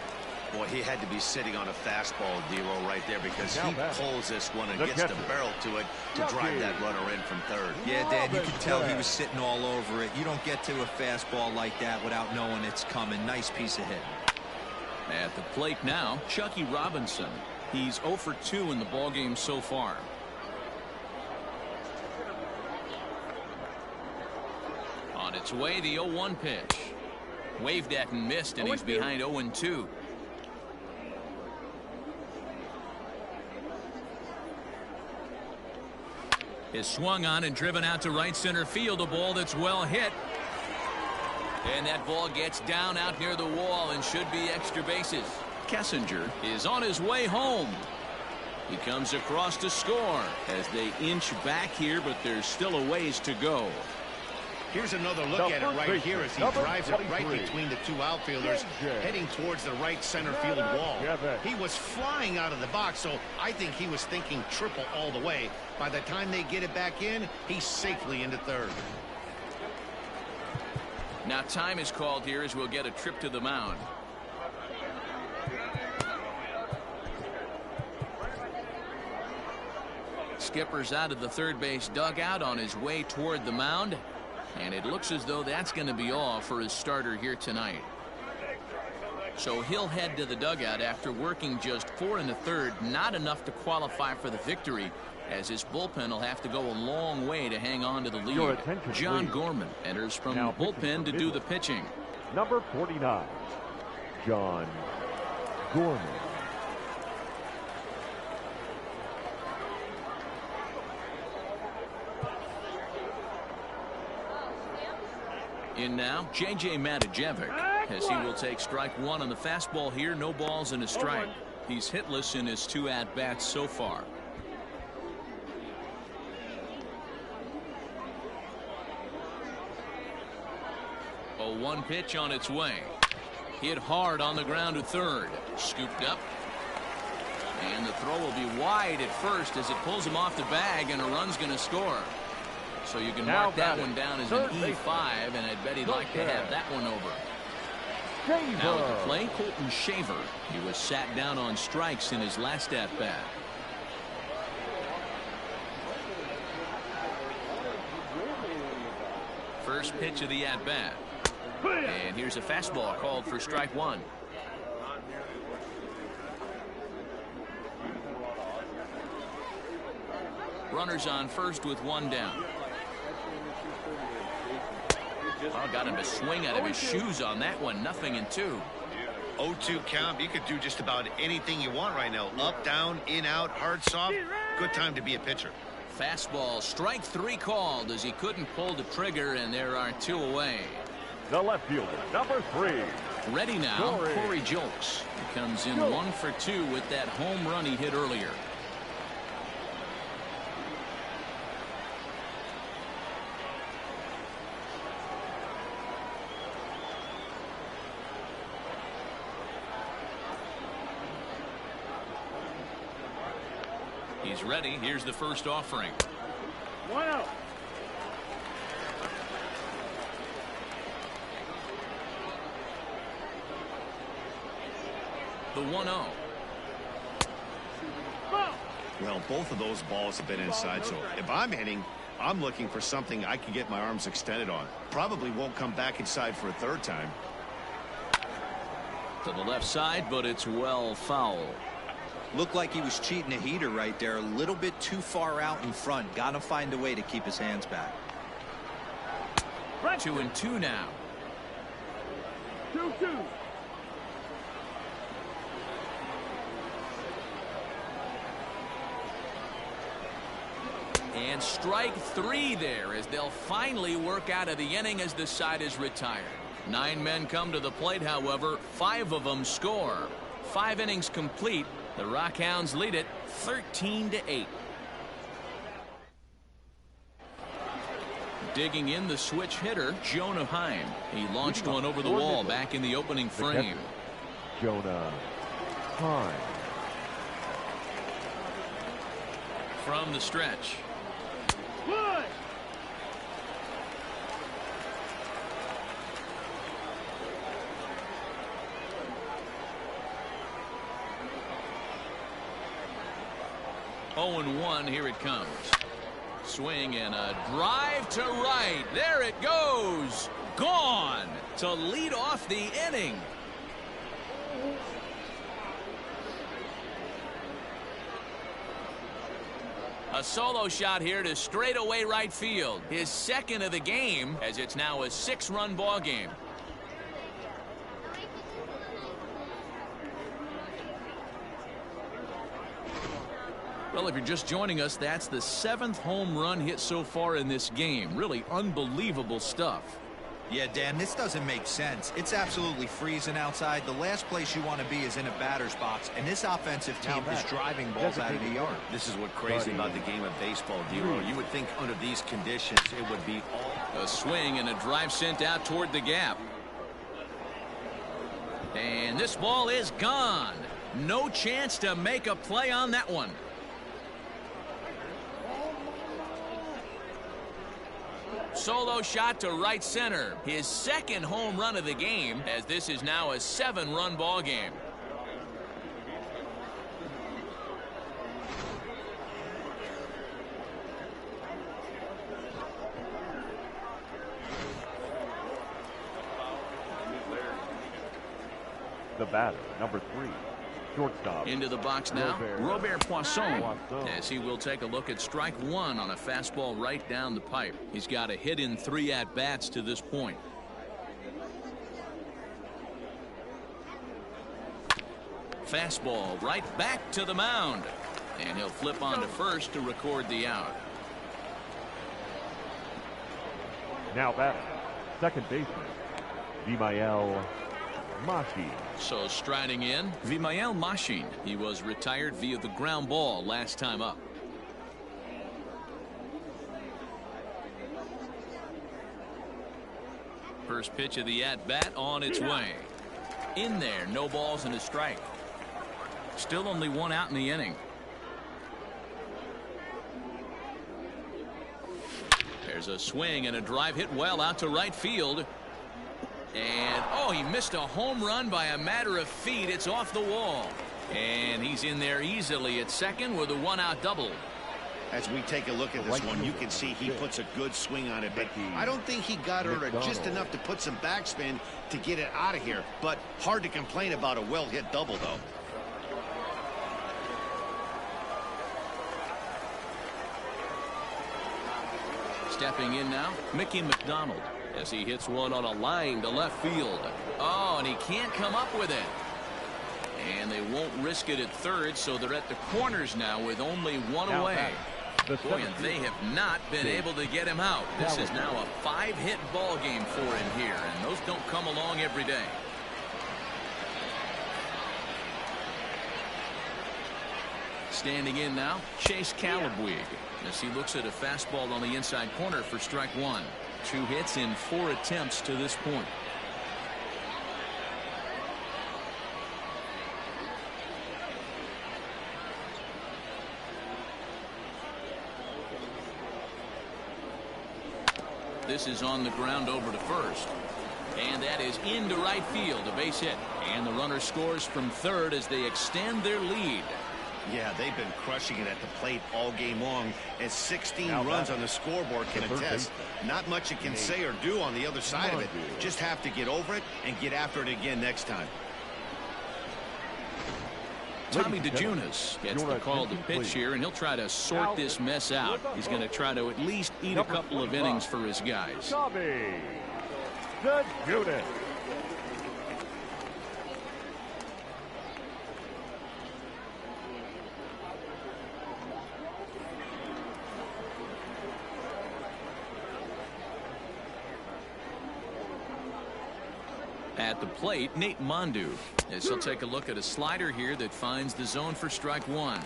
Boy, he had to be sitting on a fastball, D-Roll, right there, because he pulls this one and gets the barrel to it to drive that runner in from 3rd. Yeah, Dan, you could tell he was sitting all over it. You don't get to a fastball like that without knowing it's coming. Nice piece of hit. At the plate now, Chucky Robinson. He's 0 for 2 in the ballgame so far. On its way, the 0-1 pitch. Waved at and missed, and he's behind 0-2. Is swung on and driven out to right center field. A ball that's well hit. And that ball gets down out near the wall and should be extra bases. Kessinger is on his way home. He comes across to score as they inch back here, but there's still a ways to go. Here's another look at it right here as he drives it right between the 2 outfielders, heading towards the right center field wall. He was flying out of the box, so I think he was thinking triple all the way. By the time they get it back in, he's safely into 3rd. Now time is called here as we'll get a trip to the mound. Skipper's out of the 3rd base dugout on his way toward the mound. And it looks as though that's going to be all for his starter here tonight. So he'll head to the dugout after working just 4 1/3, not enough to qualify for the victory, as his bullpen will have to go a long way to hang on to the lead. John Gorman enters from the bullpen to do the pitching. Number 49, John Gorman. In now, J.J. Matijevic, as he will take strike 1 on the fastball here. No balls and a strike. He's hitless in his 2 at-bats so far. A 1 pitch on its way. Hit hard on the ground to 3rd. Scooped up. And the throw will be wide at first as it pulls him off the bag, and a run's going to score. So you can mark that one down as an E5, and I'd bet he'd like to have that one over. Now at the plate, Colton Shaver. He was sat down on strikes in his last at-bat. First pitch of the at-bat. And here's a fastball called for strike 1. Runners on first with 1 down. Oh, got him to swing out of his shoes on that one. 0-2. 0-2 count. You could do just about anything you want right now. Up, down, in, out, hard, soft. Good time to be a pitcher. Fastball, strike 3 called as he couldn't pull the trigger, and there are 2 away. The left fielder, number 3. Ready now, Corey Jolks. He comes in 1 for 2 with that home run he hit earlier. He's ready. Here's the first offering. 1-0. The 1-0. Well, both of those balls have been inside, so if I'm hitting, I'm looking for something I can get my arms extended on. Probably won't come back inside for a 3rd time. To the left side, but it's well foul. Looked like he was cheating a heater right there. A little bit too far out in front. Got to find a way to keep his hands back. 2-2 now. 2-2. And strike 3 there as they'll finally work out of the inning as the side is retired. 9 men come to the plate, however. 5 of them score. 5 innings complete. The Rockhounds lead it 13-8. Digging in the switch hitter, Jonah Heim. He launched one over the wall back in the opening frame. Jonah Heim. From the stretch. Good. Oh, and 1, here it comes. Swing and a drive to right. There it goes. Gone to lead off the inning. A solo shot here to straightaway right field. His second of the game, as it's now a 6-run ball game. Well, if you're just joining us, that's the 7th home run hit so far in this game. Really unbelievable stuff. Yeah, Dan, this doesn't make sense. It's absolutely freezing outside. The last place you want to be is in a batter's box, and this offensive team is driving balls out of the yard. This is what crazy about the game of baseball, Dero. You would think under these conditions it would be all... A swing and a drive sent out toward the gap. And this ball is gone. No chance to make a play on that one. Solo shot to right center. His second home run of the game, as this is now a 7-run ball game. The batter, number 3. Shortstop. Into the box now, Robert Poisson, as he will take a look at strike 1 on a fastball right down the pipe. He's got a hit in 3 at-bats to this point. Fastball right back to the mound. And he'll flip on to first to record the out. Now batter, second baseman, Vimael Mashi. So striding in, Vimael Mashi. He was retired via the ground ball last time up. First pitch of the at-bat on its way. In there, no balls and a strike. Still only 1 out in the inning. There's a swing and a drive hit well out to right field. And, oh, he missed a home run by a matter of feet. It's off the wall. And he's in there easily at second with a 1-out double. As we take a look at this one, you can see he puts a good swing on it, but I don't think he got her just enough to put some backspin to get it out of here. But hard to complain about a well-hit double, though. Stepping in now, Mickey McDonald, as he hits one on a line to left field. Oh, and he can't come up with it. And they won't risk it at third, so they're at the corners now with only 1 away. Boy, and they have not been able to get him out. This is now a 5-hit ball game for him here, and those don't come along every day. Standing in now, Chase Calabwig, as he looks at a fastball on the inside corner for strike 1. 2 hits in 4 attempts to this point. This is on the ground over to first. And that is into right field, a base hit. And the runner scores from third as they extend their lead. Yeah, they've been crushing it at the plate all game long, as 16 runs on the scoreboard can attest. Not much you can say or do on the other side of it. Just have to get over it and get after it again next time. Tommy DeJunas gets the call to pitch here, and he'll try to sort this mess out. He's going to try to at least eat a couple of innings for his guys. Tommy DeJunas. At the plate, Nate Mondu, as he'll take a look at a slider here that finds the zone for strike 1.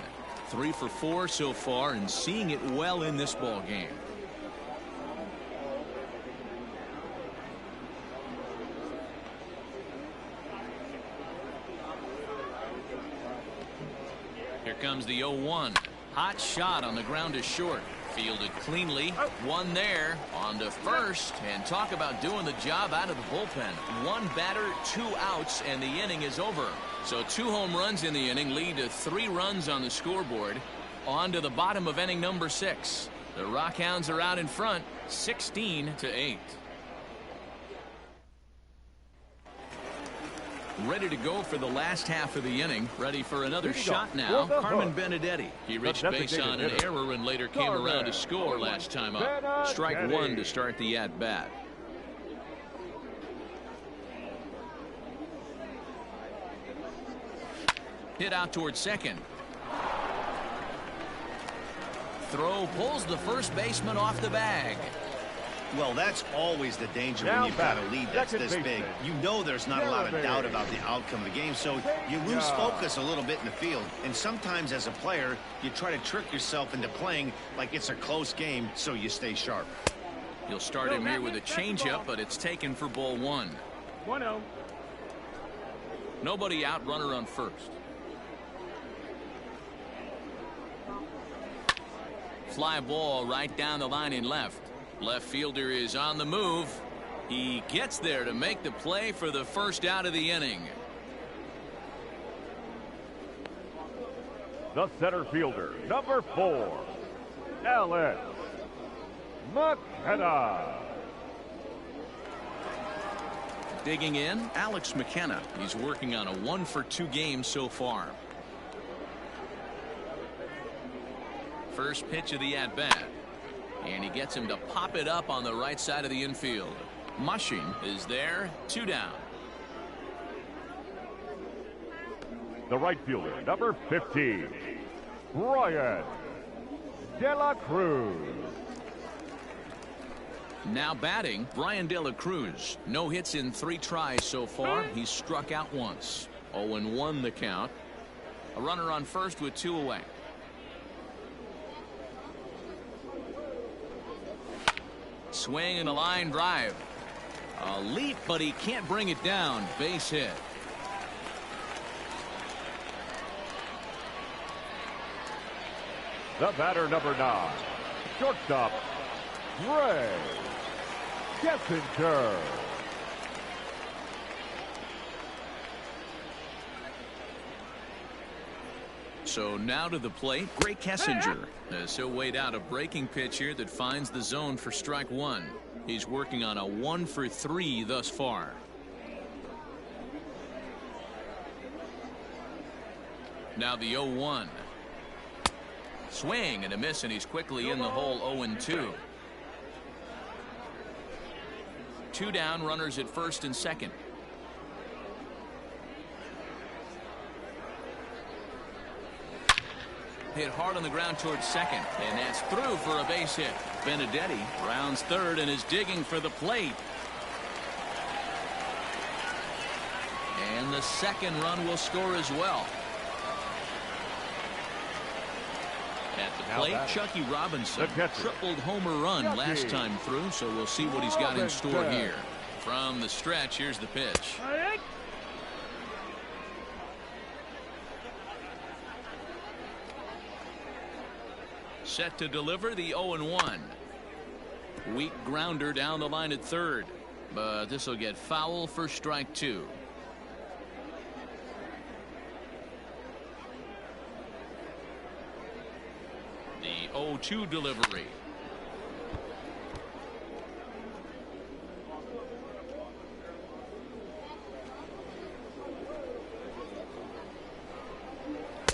3 for 4 so far, and seeing it well in this ball game. comes the 0-1. Hot shot on the ground is short. Fielded cleanly. One there on to first. And talk about doing the job out of the bullpen. One batter, 2 outs, and the inning is over. So 2 home runs in the inning lead to 3 runs on the scoreboard. On to the bottom of inning number 6. The Rockhounds are out in front, 16-8. Ready to go for the last half of the inning. Ready for another shot now. Carmen Benedetti. He reached base on an error and later came around to score last time up. Strike 1 to start the at-bat. Hit out towards second. Throw pulls the first baseman off the bag. Well, that's always the danger when you've got a lead that's this big. You know there's not a lot of doubt about the outcome of the game, so you lose focus a little bit in the field. And sometimes as a player, you try to trick yourself into playing like it's a close game so you stay sharp. You'll start him here with a changeup, but it's taken for ball 1. 1-0. Nobody out, runner on first. Fly ball right down the line in left. Left fielder is on the move. He gets there to make the play for the first out of the inning. The center fielder, number 4, Alex McKenna. Digging in, Alex McKenna. He's working on a 1-for-2 game so far. First pitch of the at-bat. And he gets him to pop it up on the right side of the infield. Mushing is there. 2 down. The right fielder, number 15, Brian De La Cruz. Now batting, Brian De La Cruz. No hits in 3 tries so far. He's struck out once. 0-1 the count. A runner on first with 2 away. Swing and a line drive. A leap, but he can't bring it down. Base hit. The batter, number 9, shortstop, Ray Kessinger. So now to the plate, Ray Kessinger, as he'll wait out a breaking pitch here that finds the zone for strike 1. He's working on a 1-for-3 thus far. Now the 0-1. Swing and a miss, and he's quickly in the hole. 0-2. 2 down, runners at first and second. Hit hard on the ground towards second, and that's through for a base hit. Benedetti rounds third and is digging for the plate. And the second run will score as well. At the plate, Chucky Robinson, tripled homer run last time through, so we'll see what he's got in store here. From the stretch, here's the pitch. Set to deliver the 0-1. Weak grounder down the line at third, but this will get foul for strike 2. The 0-2 delivery.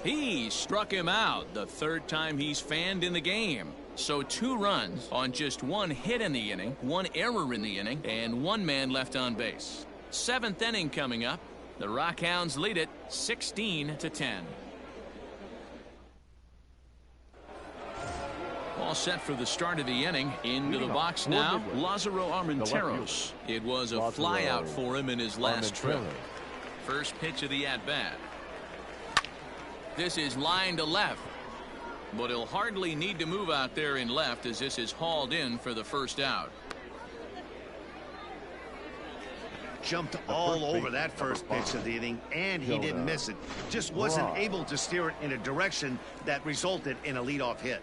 He struck him out, the 3rd time he's fanned in the game. So 2 runs on just 1 hit in the inning, 1 error in the inning, and 1 man left on base. 7th inning coming up. The Rockhounds lead it 16-10. All set for the start of the inning. Into the box now, Lázaro Armenteros. It was a flyout for him in his last trip. First pitch of the at-bat. This is line to left, but he'll hardly need to move out there in left as this is hauled in for the first out. jumped all over that first pitch of the inning, and he didn't miss it. Just wasn't able to steer it in a direction that resulted in a leadoff hit.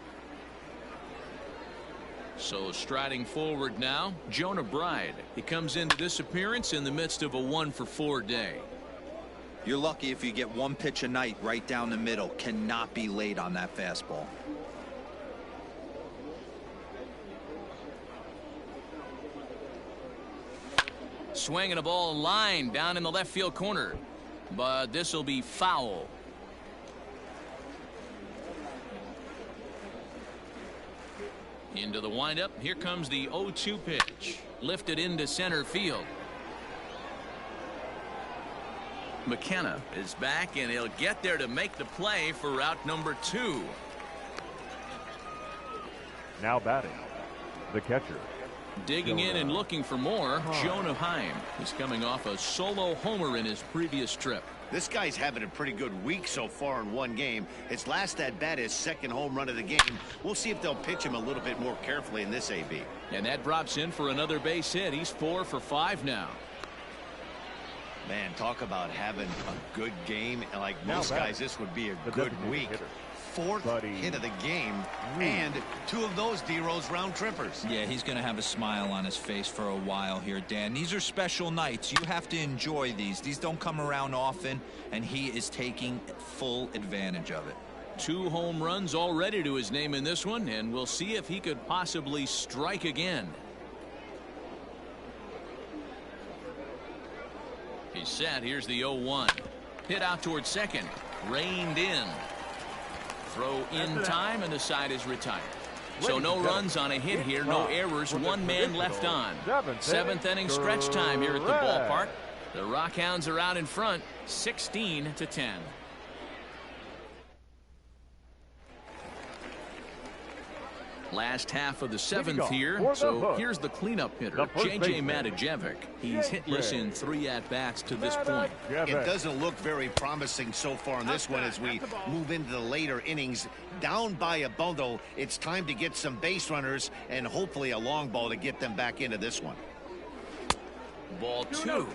So striding forward now, Jonah Bride. He comes into this appearance in the midst of a 1-for-4 day. You're lucky if you get one pitch a night right down the middle. Cannot be late on that fastball. Swinging a ball line down in the left field corner, but this will be foul. Into the windup. Here comes the 0-2 pitch. Lifted into center field. McKenna is back, and he'll get there to make the play for route number 2. Now batting, the catcher. Digging in and looking for more, Jonah Heim. He's coming off a solo homer in his previous trip. This guy's having a pretty good week so far in one game. His last at-bat is second home run of the game. We'll see if they'll pitch him a little bit more carefully in this AB. And that drops in for another base hit. He's 4 for 5 now. Man, talk about having a good game. Like most guys, this would be a good week. Fourth hit of the game, and 2 of those D-Rose round trippers. Yeah, he's going to have a smile on his face for a while here, Dan. These are special nights. You have to enjoy these. These don't come around often, and he is taking full advantage of it. 2 home runs already to his name in this one, and we'll see if he could possibly strike again. He's set. Here's the 0-1. Hit out towards second. Reined in. Throw in time, and the side is retired. So no runs on a hit here, no errors, 1 man left on. 7th inning stretch time here at the ballpark. The Rockhounds are out in front, 16-10. Last half of the 7th here, so here's the cleanup hitter, J.J. Matijevic. He's hitless in 3 at-bats to this point. It doesn't look very promising so far in this one as we move into the later innings. Down by a bundle, it's time to get some base runners and hopefully a long ball to get them back into this one. Ball 2.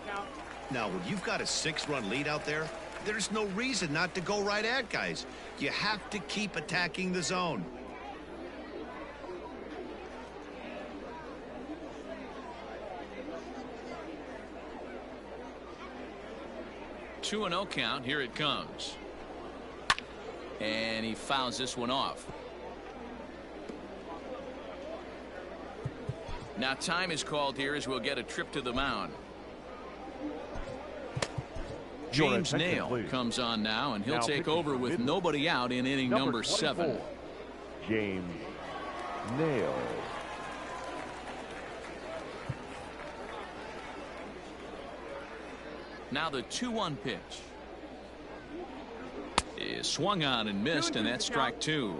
Now, when you've got a 6-run lead out there, there's no reason not to go right at guys. You have to keep attacking the zone. 2-0 count. Here it comes. And he fouls this one off. Now time is called here as we'll get a trip to the mound. James Nail comes on now, and he'll take over with nobody out in inning number 7. James Nail. Now the 2-1 pitch is swung on and missed, and that's strike 2.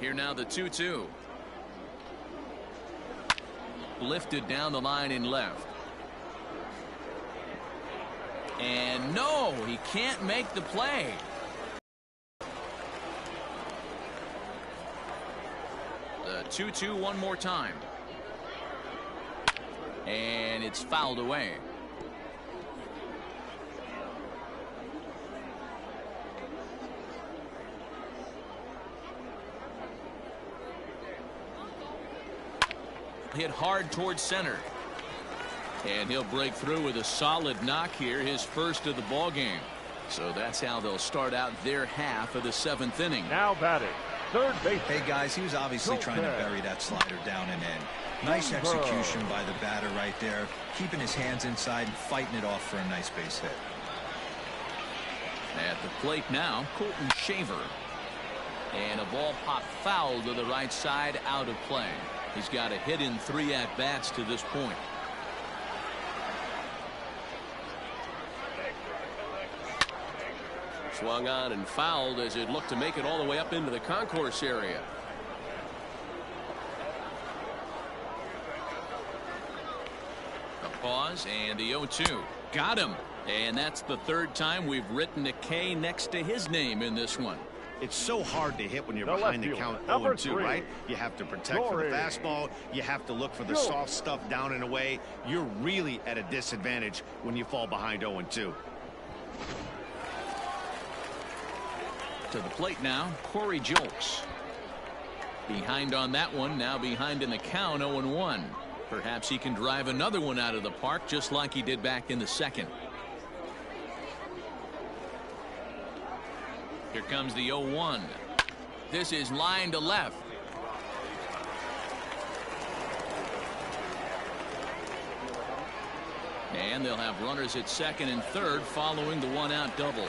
Here now the 2-2. Lifted down the line in left. And no, he can't make the play. The 2-2 one more time. And it's fouled away. Hit hard towards center. And he'll break through with a solid knock here, his first of the ball game. So that's how they'll start out their half of the 7th inning. Now batting, third base. Hey guys, he was obviously trying to bury that slider down and in. Nice execution by the batter right there, keeping his hands inside and fighting it off for a nice base hit. At the plate now, Colton Shaver. And a ball popped foul to the right side, out of play. He's got a hit in 3 at-bats to this point. Swung on and fouled as it looked to make it all the way up into the concourse area. A pause and the 0-2. Got him. And that's the third time we've written a K next to his name in this one. It's so hard to hit when you're The behind left the count fielder, 0-2, number 3. right? You have to protect for the fastball. You have to look for the soft stuff down and away. You're really at a disadvantage when you fall behind 0-2. To the plate now, Corey Jolks. Behind on that one, now behind in the count, 0-1. Perhaps he can drive another one out of the park just like he did back in the second. Here comes the 0-1. This is line to left. And they'll have runners at second and third following the one-out double.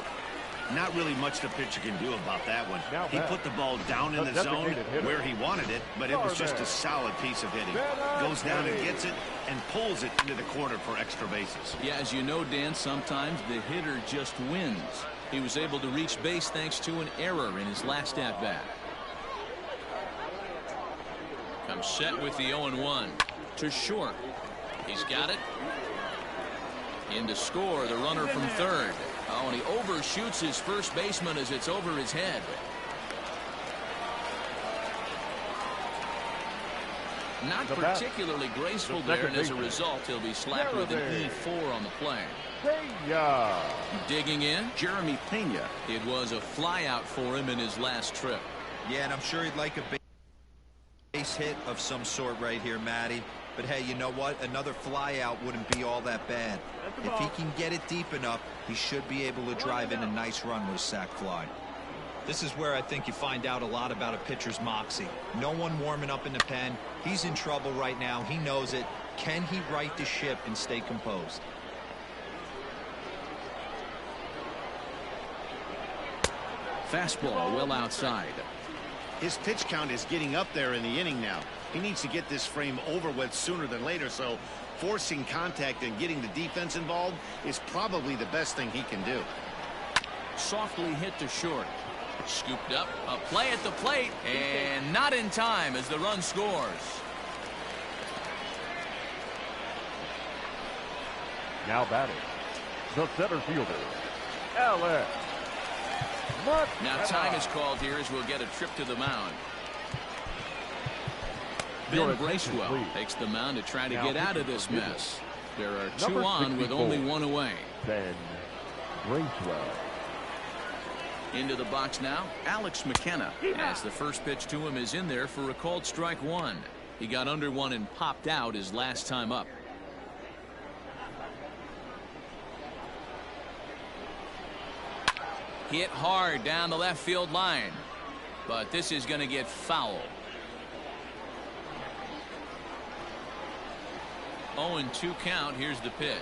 Not really much the pitcher can do about that one. Now He put the ball down in the zone where he wanted it, but it was just a solid piece of hitting. Goes down and gets it and pulls it into the corner for extra bases. Yeah, as you know, Dan, sometimes the hitter just wins. He was able to reach base thanks to an error in his last at-bat. Comes set with the 0-1 to short. He's got it. In to score, the runner from third. Oh, and he overshoots his first baseman as it's over his head. Not particularly graceful there, and as a result, he'll be slapped with an E4 on the play. Digging in, Jeremy Pena. It was a flyout for him in his last trip. Yeah, and I'm sure he'd like a base hit of some sort right here, Matty. But hey, you know what? Another flyout wouldn't be all that bad. If he can get it deep enough, he should be able to drive in a nice run with a sac fly. This is where I think you find out a lot about a pitcher's moxie. No one warming up in the pen. He's in trouble right now. He knows it. Can he right the ship and stay composed? Fastball well outside. His pitch count is getting up there in the inning now. He needs to get this frame over with sooner than later, so forcing contact and getting the defense involved is probably the best thing he can do. Softly hit to short. Scooped up, a play at the plate, and not in time as the run scores. Now batting, the center fielder, Alex. Now time is called here as we'll get a trip to the mound. Ben Bracewell takes the mound to try to get out of this mess. There are two on with only one away. Ben Bracewell. Into the box now, Alex McKenna, as the first pitch to him is in there for a called strike one. He got under one and popped out his last time up. Hit hard down the left field line, but this is going to get foul. 0-2 count. Here's the pitch.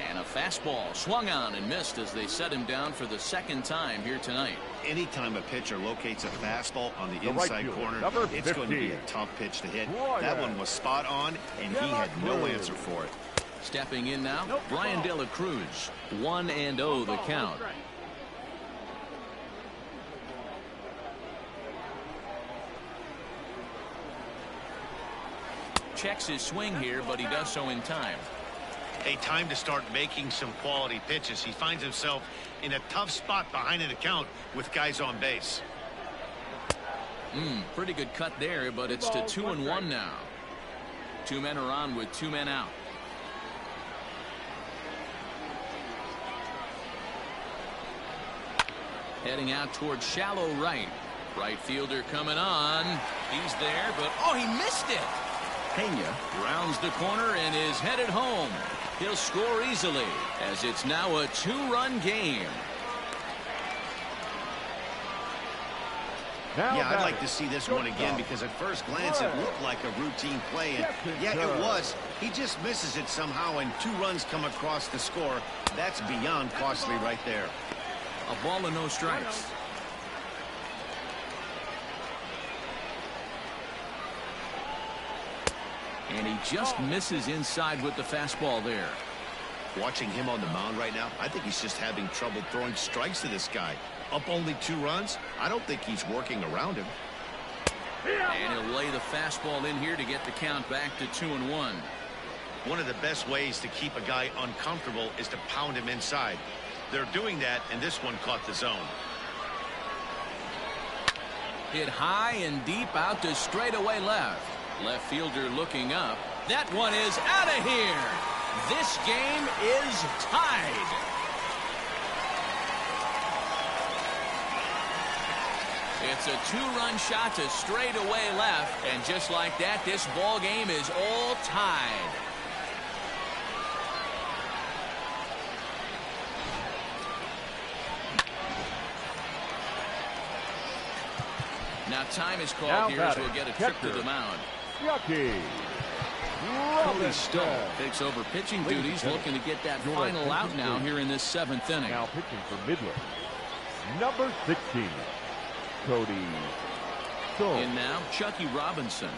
And a fastball swung on and missed as they set him down for the second time here tonight. Anytime a pitcher locates a fastball on the inside corner, it's going to be a tough pitch to hit. That one was spot on, and he had no answer for it. Stepping in now, Brian De La Cruz. 1-0 the count. Checks his swing here, but he does so in time. A time to start making some quality pitches. He finds himself in a tough spot behind an account with guys on base. Pretty good cut there, but it's to 2-1 now. Two men are on with two men out. Heading out towards shallow right. Right fielder coming on. He's there, but oh, he missed it. Pena rounds the corner and is headed home. He'll score easily as it's now a two-run game. Yeah, I'd like to see this one again because at first glance it looked like a routine play. And yeah, it was. He just misses it somehow and two runs come across the score. That's beyond costly right there. A ball and no strikes. And he just misses inside with the fastball there. Watching him on the mound right now, I think he's just having trouble throwing strikes to this guy. Up only 2 runs. I don't think he's working around him. And he'll lay the fastball in here to get the count back to 2-1. One of the best ways to keep a guy uncomfortable is to pound him inside. They're doing that, and this one caught the zone. Hit high and deep out to straightaway left. Left fielder looking up. That one is out of here. This game is tied. It's a two-run shot to straightaway left, and just like that, this ball game is all tied. Now time is called here as we'll get a trip to the mound. Cody Stoll takes over pitching duties, looking to get that final out now here in this 7th inning. Now pitching for Midland, number 16, Cody Stoll. In now, Chucky Robinson.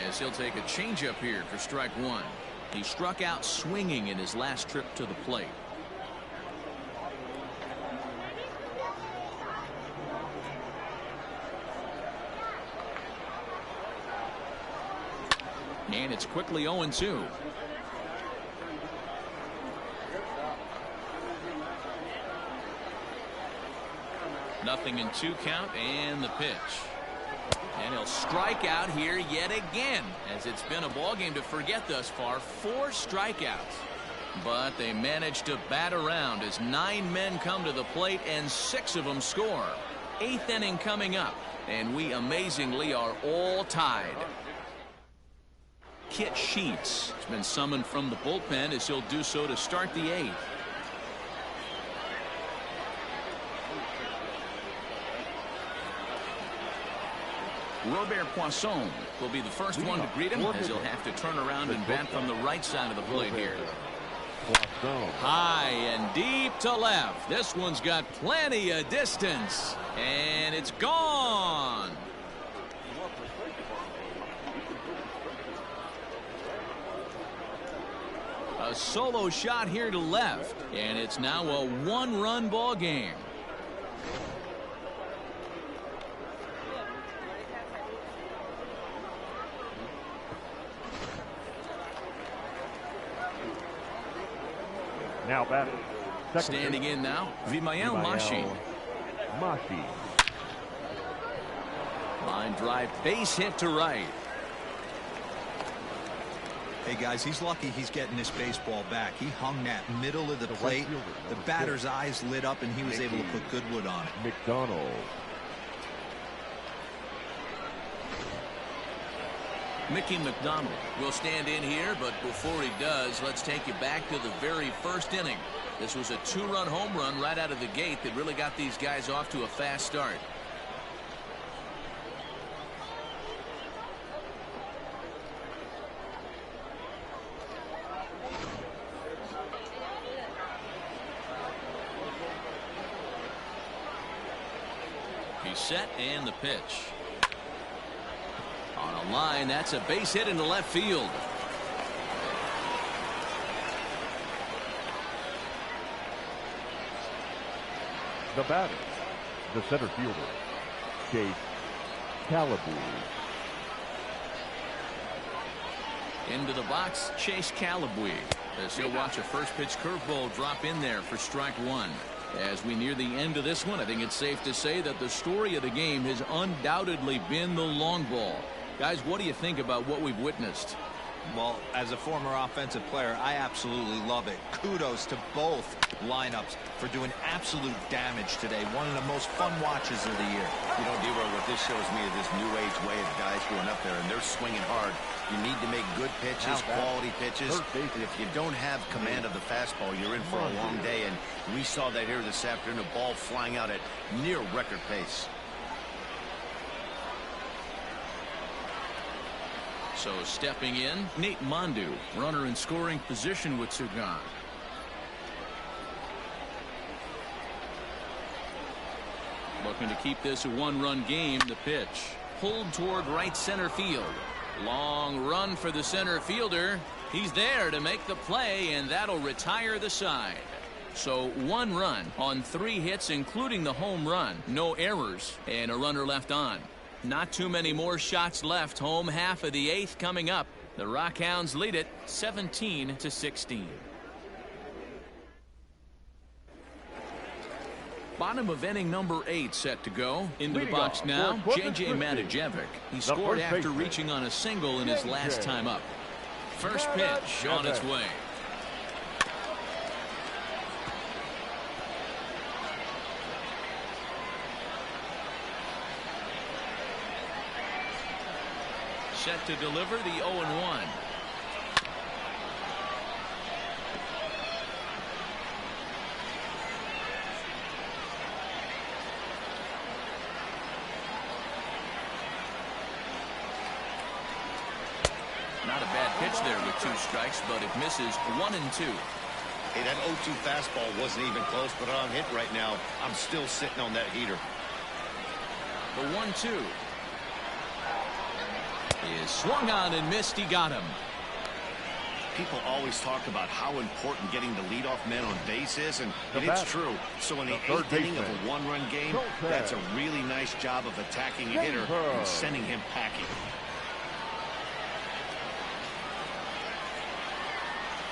As he'll take a changeup here for strike one. He struck out swinging in his last trip to the plate. And it's quickly 0-2. Nothing in 2 count, and the pitch. And he'll strike out here yet again, as it's been a ball game to forget thus far. 4 strikeouts. But they managed to bat around as 9 men come to the plate and 6 of them score. 8th inning coming up, and we amazingly are all tied. Kit Sheets has been summoned from the bullpen as he'll do so to start the 8th. Robert Poisson will be the first one to greet him, as he'll have to turn around and bat from the right side of the plate here. High and deep to left. This one's got plenty of distance, and it's gone. A solo shot here to left, and it's now a 1-run ball game. Now batting. Standing in now, Vimael Mashi. Line drive, base hit to right. Hey guys, he's lucky he's getting this baseball back. He hung that middle of the plate. The batter's eyes lit up, and he was able to put good wood on it. McDonald. Mickey McDonald will stand in here, but before he does, let's take you back to the very first inning. This was a 2-run home run right out of the gate that really got these guys off to a fast start. He's set, and the pitch. On a line, that's a base hit into left field. The batter, the center fielder, Chase Calaboo. Into the box, Chase Calaboo, as he'll watch a first pitch curveball drop in there for strike one. As we near the end of this one, I think it's safe to say that the story of the game has undoubtedly been the long ball. Guys, what do you think about what we've witnessed? Well, as a former offensive player, I absolutely love it. Kudos to both lineups for doing absolute damage today. One of the most fun watches of the year. You know, D-Roy, what this shows me is this new age way of guys going up there, and they're swinging hard. You need to make good pitches, quality pitches. And if you don't have command of the fastball, you're in for a long day. And we saw that here this afternoon, a ball flying out at near record pace. So stepping in, Nate Mondu, runner in scoring position with Sugan. Looking to keep this a 1-run game. The pitch pulled toward right center field. Long run for the center fielder. He's there to make the play, and that'll retire the side. So 1 run on 3 hits, including the home run. No errors, and a runner left on. Not too many more shots left. Home half of the 8th coming up. The Rockhounds lead it 17-16. Bottom of inning number 8 set to go. Into the box now, JBaker. He scored after reaching on a single in his last time up. First pitch on its way. Set to deliver the 0-1. Not a bad pitch there with 2 strikes, but it misses 1-2. Hey, that 0-2 fastball wasn't even close, but on hit right now, I'm still sitting on that heater. The 1-2 is swung on and missed. He got him. People always talk about how important getting the leadoff man on base is, and it's true. So in the 8th inning of a 1-run game, that's a really nice job of attacking a hitter and sending him packing.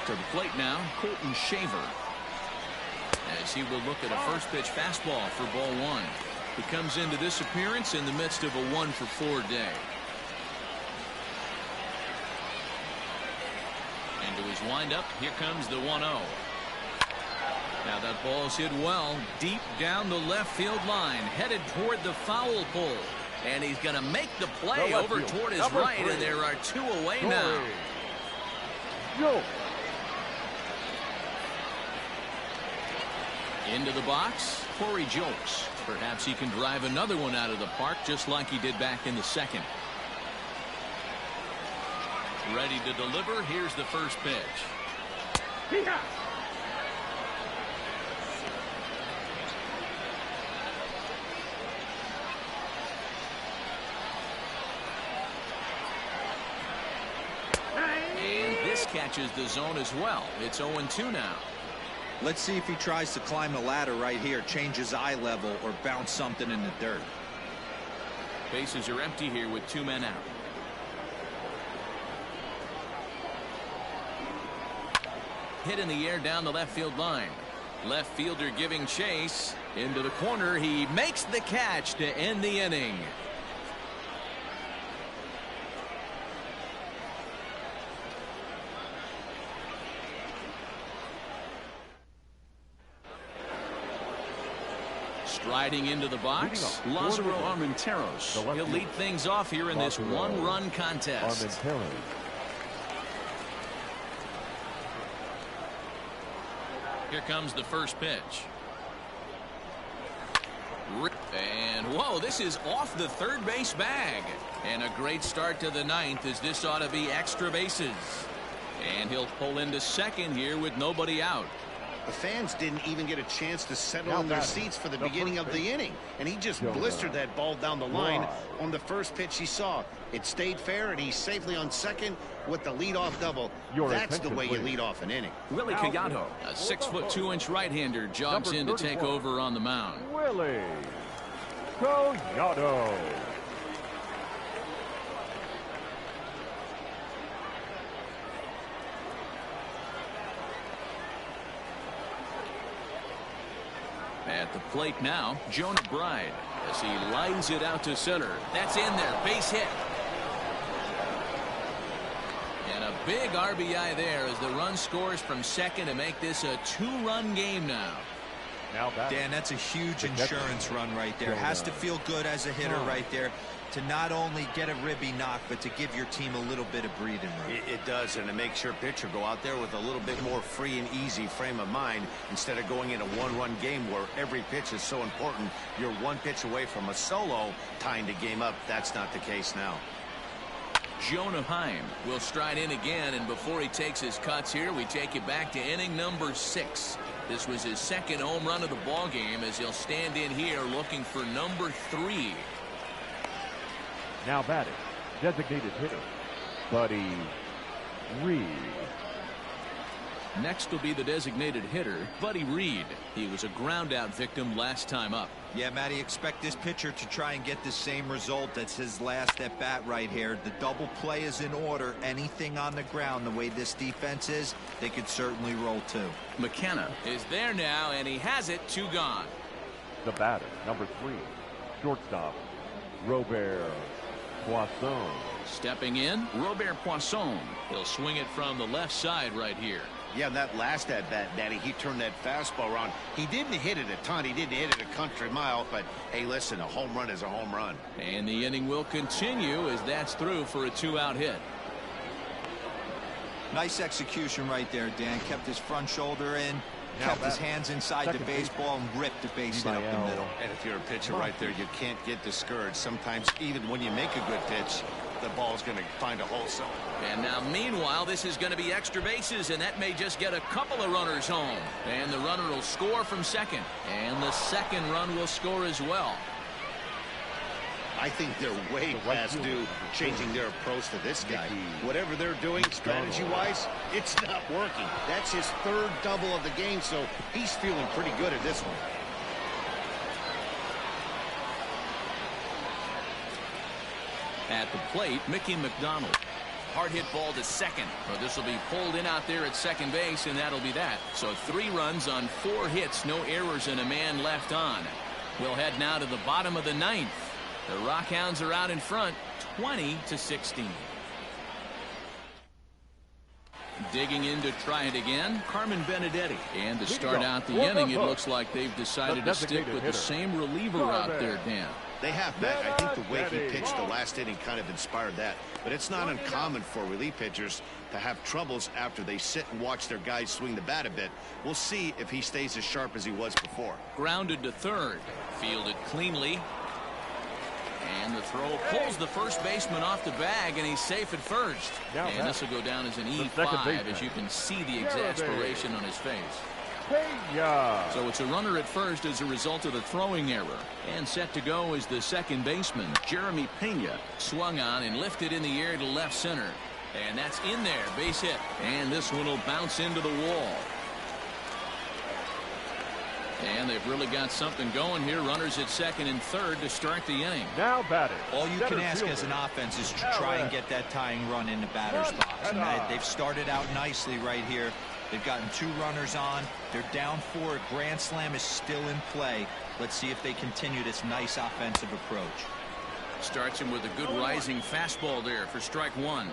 To the plate now, Colton Shaver, as he will look at a first pitch fastball for ball 1. He comes into this appearance in the midst of a 1-for-4 day. Into his windup, here comes the 1-0. Now that ball's hit well, deep down the left field line, headed toward the foul pole. And he's going to make the play over toward his right, and there are 2 away now. Into the box, Corey Jokes. Perhaps he can drive another one out of the park just like he did back in the 2nd. Ready to deliver. Here's the first pitch. And this catches the zone as well. It's 0-2 now. Let's see if he tries to climb the ladder right here, change his eye level, or bounce something in the dirt. Bases are empty here with 2 men out. Hit in the air down the left field line. Left fielder giving chase. Into the corner. He makes the catch to end the inning. Striding into the box, Lázaro Armenteros. He'll lead things off here in this 1-run contest. Here comes the first pitch. And whoa, this is off the third base bag. And a great start to the 9th, as this ought to be extra bases. And he'll pull into second here with nobody out. The fans didn't even get a chance to settle in their seats for the beginning of the inning, and he just blistered that ball down the line on the first pitch he saw. It stayed fair, and he's safely on second with the leadoff double. That's the way you lead off an inning. Willie Collado, a 6'2" right-hander, jogs in to take over on the mound. Willie Collado. At the plate now, Jonah Bride, as he lines it out to center. That's in there, base hit. And a big RBI there as the run scores from second to make this a 2-run game now. Dan, that's a huge insurance run right there. Has to feel good as a hitter right there to not only get a ribby knock, but to give your team a little bit of breathing room. It does, and it makes your pitcher go out there with a little bit more free and easy frame of mind instead of going in a 1-run game where every pitch is so important. You're 1 pitch away from a solo tying the game up. That's not the case now. Jonah Heim will stride in again, and before he takes his cuts here, we take it back to inning number 6. This was his 2nd home run of the ball game, as he'll stand in here looking for number 3. Now batting, designated hitter, Buddy Reed. Next will be the designated hitter, Buddy Reed. He was a ground-out victim last time up. Yeah, Matty, expect this pitcher to try and get the same result. That's his last at-bat right here. The double play is in order. Anything on the ground, the way this defense is, they could certainly roll too. McKenna is there now, and he has it. 2 gone. The batter, number 3, shortstop, Robert Poisson. Stepping in, Robert Poisson. He'll swing it from the left side right here. Yeah, that last at-bat, Daddy, he turned that fastball around. He didn't hit it a ton. He didn't hit it a country mile. But, hey, listen, a home run is a home run. And the inning will continue as that's through for a 2-out hit. Nice execution right there, Dan. Kept his front shoulder in, kept his hands inside the baseball, and ripped the base hit up the middle. And if you're a pitcher right there, you can't get discouraged. Sometimes, even when you make a good pitch, the ball's going to find a hole somewhere. And now, meanwhile, this is going to be extra bases, and that may just get a couple of runners home. And the runner will score from second. And the second run will score as well. I think they're way past due changing their approach to this guy. Whatever they're doing strategy-wise, it's not working. That's his 3rd double of the game, so he's feeling pretty good at this one. At the plate, Mickey McDonald. Hard hit ball to second. But this will be pulled in out there at second base, and that'll be that. So 3 runs on 4 hits, no errors, and a man left on. We'll head now to the bottom of the 9th. The Rockhounds are out in front, 20-16. Digging in to try it again, Carmen Benedetti. And to start out the inning, it looks like they've decided to stick with the same reliever out there, Dan. They have, Matt. I think the way he pitched the last inning kind of inspired that. But it's not uncommon for relief pitchers to have troubles after they sit and watch their guys swing the bat a bit. We'll see if he stays as sharp as he was before. Grounded to third. Fielded cleanly. And the throw pulls the first baseman off the bag, and he's safe at first. And this will go down as an E5, as you can see the exasperation on his face. So it's a runner at first as a result of the throwing error. And set to go is the second baseman, Jeremy Pena. Swung on and lifted in the air to left center. And that's in there, base hit. And this one will bounce into the wall. And they've really got something going here. Runners at second and third to start the inning. Now batting. All you can ask as an offense is to try and get that tying run in the batter's box. And they've started out nicely right here. They've gotten 2 runners on. They're down 4. A grand slam is still in play. Let's see if they continue this nice offensive approach. Starts him with a good rising fastball there for strike 1.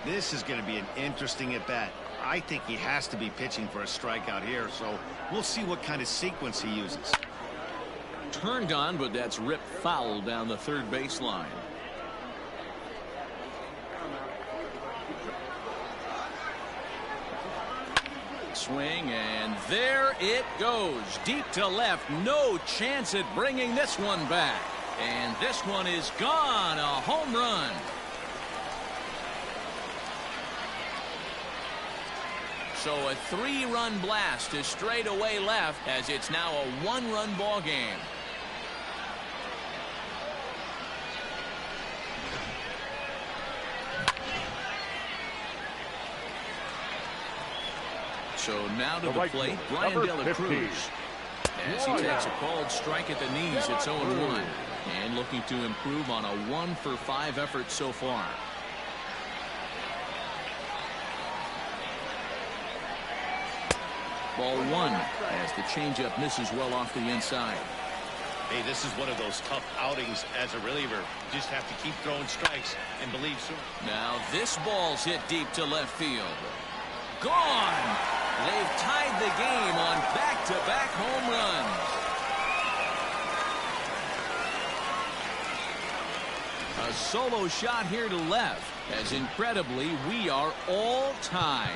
This is going to be an interesting at-bat. I think he has to be pitching for a strikeout here, so we'll see what kind of sequence he uses. Turned on, but that's ripped foul down the third baseline. Swing, and there it goes. Deep to left. No chance at bringing this one back. And this one is gone. A home run. So a 3-run blast to straightaway left, as it's now a 1-run ball game. So now to the plate, Brian De La Cruz. As he takes a called strike at the knees, it's 0-1. And looking to improve on a 1-for-5 effort so far. Ball 1 as the changeup misses well off the inside. Hey, this is one of those tough outings as a reliever. You just have to keep throwing strikes and believe soon. Now this ball's hit deep to left field. Gone! They've tied the game on back-to-back home runs. A solo shot here to left, as incredibly we are all tied.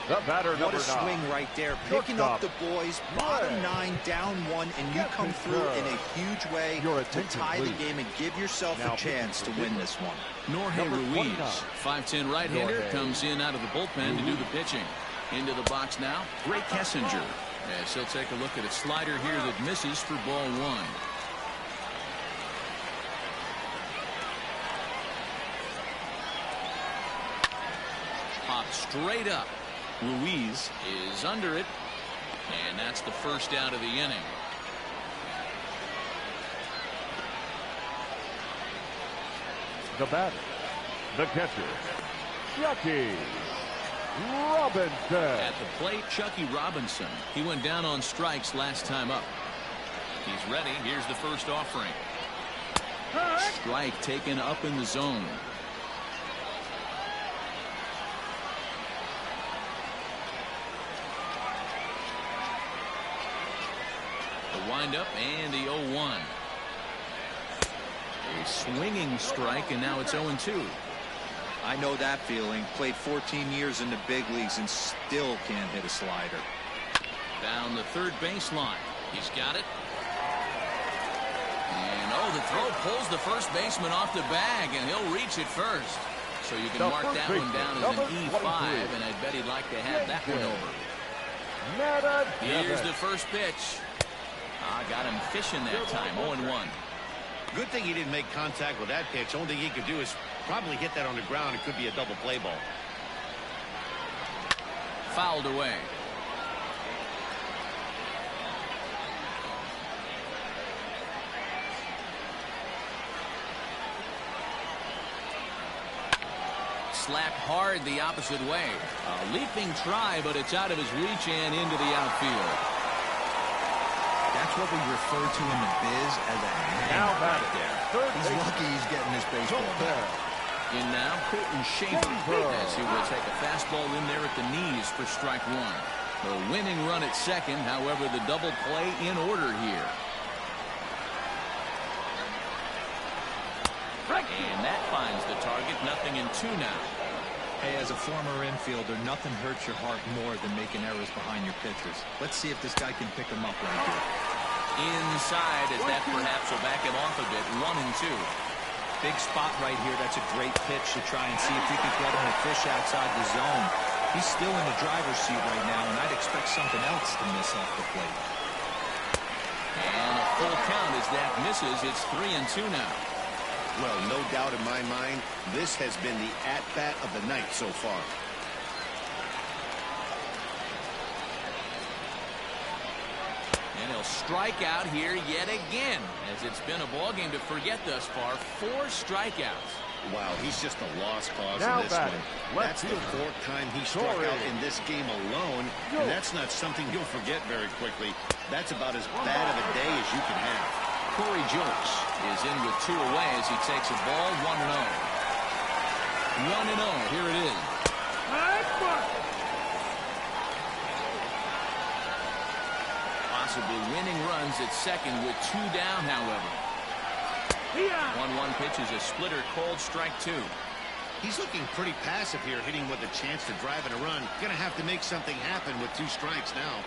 The batter, what number a swing 9. right there, picking up the boys, bottom 9, down 1, and you come through in a huge way to tie the game and give yourself a chance to win this one. Jorge Ruiz, 5'10" right-hander, comes in out of the bullpen to do the pitching. Into the box now, Ray Kessinger. As he'll take a look at a slider here that misses for ball 1. popped straight up. Ruiz is under it, and that's the first out of the inning. The batter, the catcher, Chucky Robinson. At the plate, Chucky Robinson. He went down on strikes last time up. He's ready. Here's the first offering. Strike taken up in the zone. The windup and the 0-1. A swinging strike, and now it's 0-2. I know that feeling. Played 14 years in the big leagues and still can't hit a slider. Down the third baseline. He's got it. And the throw pulls the first baseman off the bag, and he'll reach it first. So you can mark that one down as an E5, and I bet he'd like to have that one over. Here's the first pitch. Got him fishing that time. 0-1. Good thing he didn't make contact with that pitch. Only thing he could do is probably hit that on the ground. It could be a double play ball. Fouled away. Slapped hard the opposite way. A leaping try, but it's out of his reach and into the outfield. That's what we refer to in the biz as a Now right batting, there. He's lucky he's getting this baseball back. In now, Colton Schaefer, as he will take a fastball in there at the knees for strike one. The winning run at second, however, the double play in order here. And that finds the target. 0-2 now. Hey, as a former infielder, nothing hurts your heart more than making errors behind your pitchers. Let's see if this guy can pick them up right here. Inside, as that perhaps will back him off a bit. 1-2. Big spot right here. That's a great pitch to try and see if you could get him to fish outside the zone. He's still in the driver's seat right now, and I'd expect something else to miss off the plate. And a full count as that misses. It's 3-2 now. Well, no doubt in my mind, this has been the at-bat of the night so far. And he'll strike out here yet again, as it's been a ball game to forget thus far. 4 strikeouts. Wow, he's just a lost cause Now in this batting, one. That's the 4th time he struck out in this game alone, and that's not something you'll forget very quickly. That's about as bad of a day as you can have. Corey Jones is in with 2 away as he takes a ball. 1-0. 1-0. Here it is. Possibly winning runs at second with 2 down, however. 1-1 pitch is a splitter, called strike 2. He's looking pretty passive here, hitting with a chance to drive in a run. Gonna have to make something happen with 2 strikes now.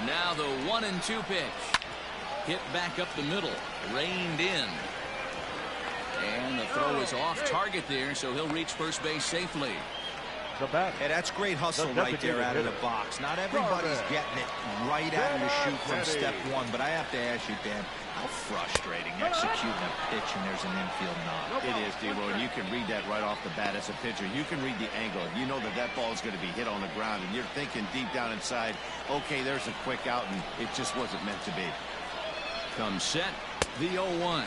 Now the 1-2 pitch. Hit back up the middle. Reined in. And the throw is off target there, so he'll reach first base safely. The batter. Hey, that's great hustle right there out of the box. Not everybody's getting it right out of the chute from step one, but I have to ask you, Dan, how frustrating executing a pitch and there's an infield knock. It is, D-Roy, and you can read that right off the bat as a pitcher. You can read the angle. You know that that ball is going to be hit on the ground, and you're thinking deep down inside, okay, there's a quick out, and it just wasn't meant to be. Comes set, the 0-1.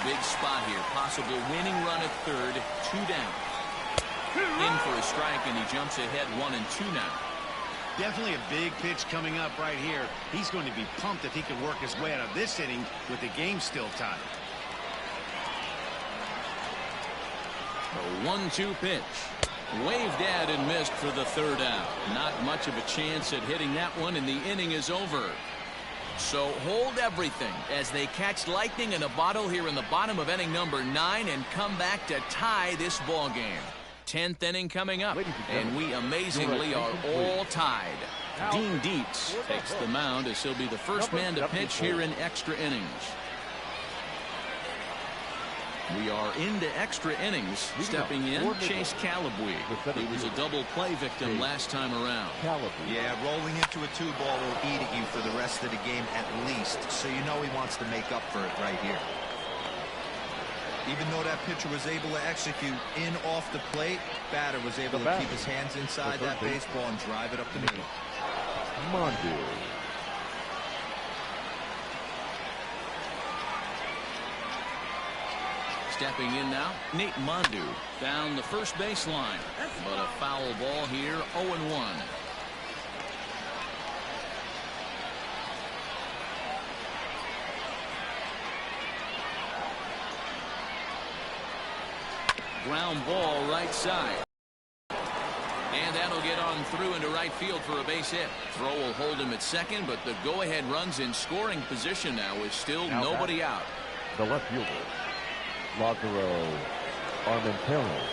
Big spot here, possible winning run at third, 2 down. In for a strike, and he jumps ahead 1-2 now. Definitely a big pitch coming up right here. He's going to be pumped if he can work his way out of this inning with the game still tied. A 1-2 pitch. Waved at and missed for the 3rd out. Not much of a chance at hitting that one, and the inning is over. So hold everything as they catch lightning in a bottle here in the bottom of inning number 9 and come back to tie this ball game. 10th inning coming up, and we amazingly are all tied. Dean Dietz takes the mound as he'll be the first man to pitch here in extra innings. We are into extra innings. Stepping in, Chase Calabwe. He was a double play victim last time around. Yeah, rolling into a 2-ball will eat at you for the rest of the game at least, so you know he wants to make up for it right here. Even though that pitcher was able to execute in off the plate, batter was able to keep his hands inside that baseball and drive it up the middle. Stepping in now, Nate Mondu down the first baseline. But a foul ball here, 0-1. Ground ball right side. And that'll get on through into right field for a base hit. Throw will hold him at second, but the go-ahead runs in scoring position now with still nobody out. The left fielder, Lázaro Armenteros.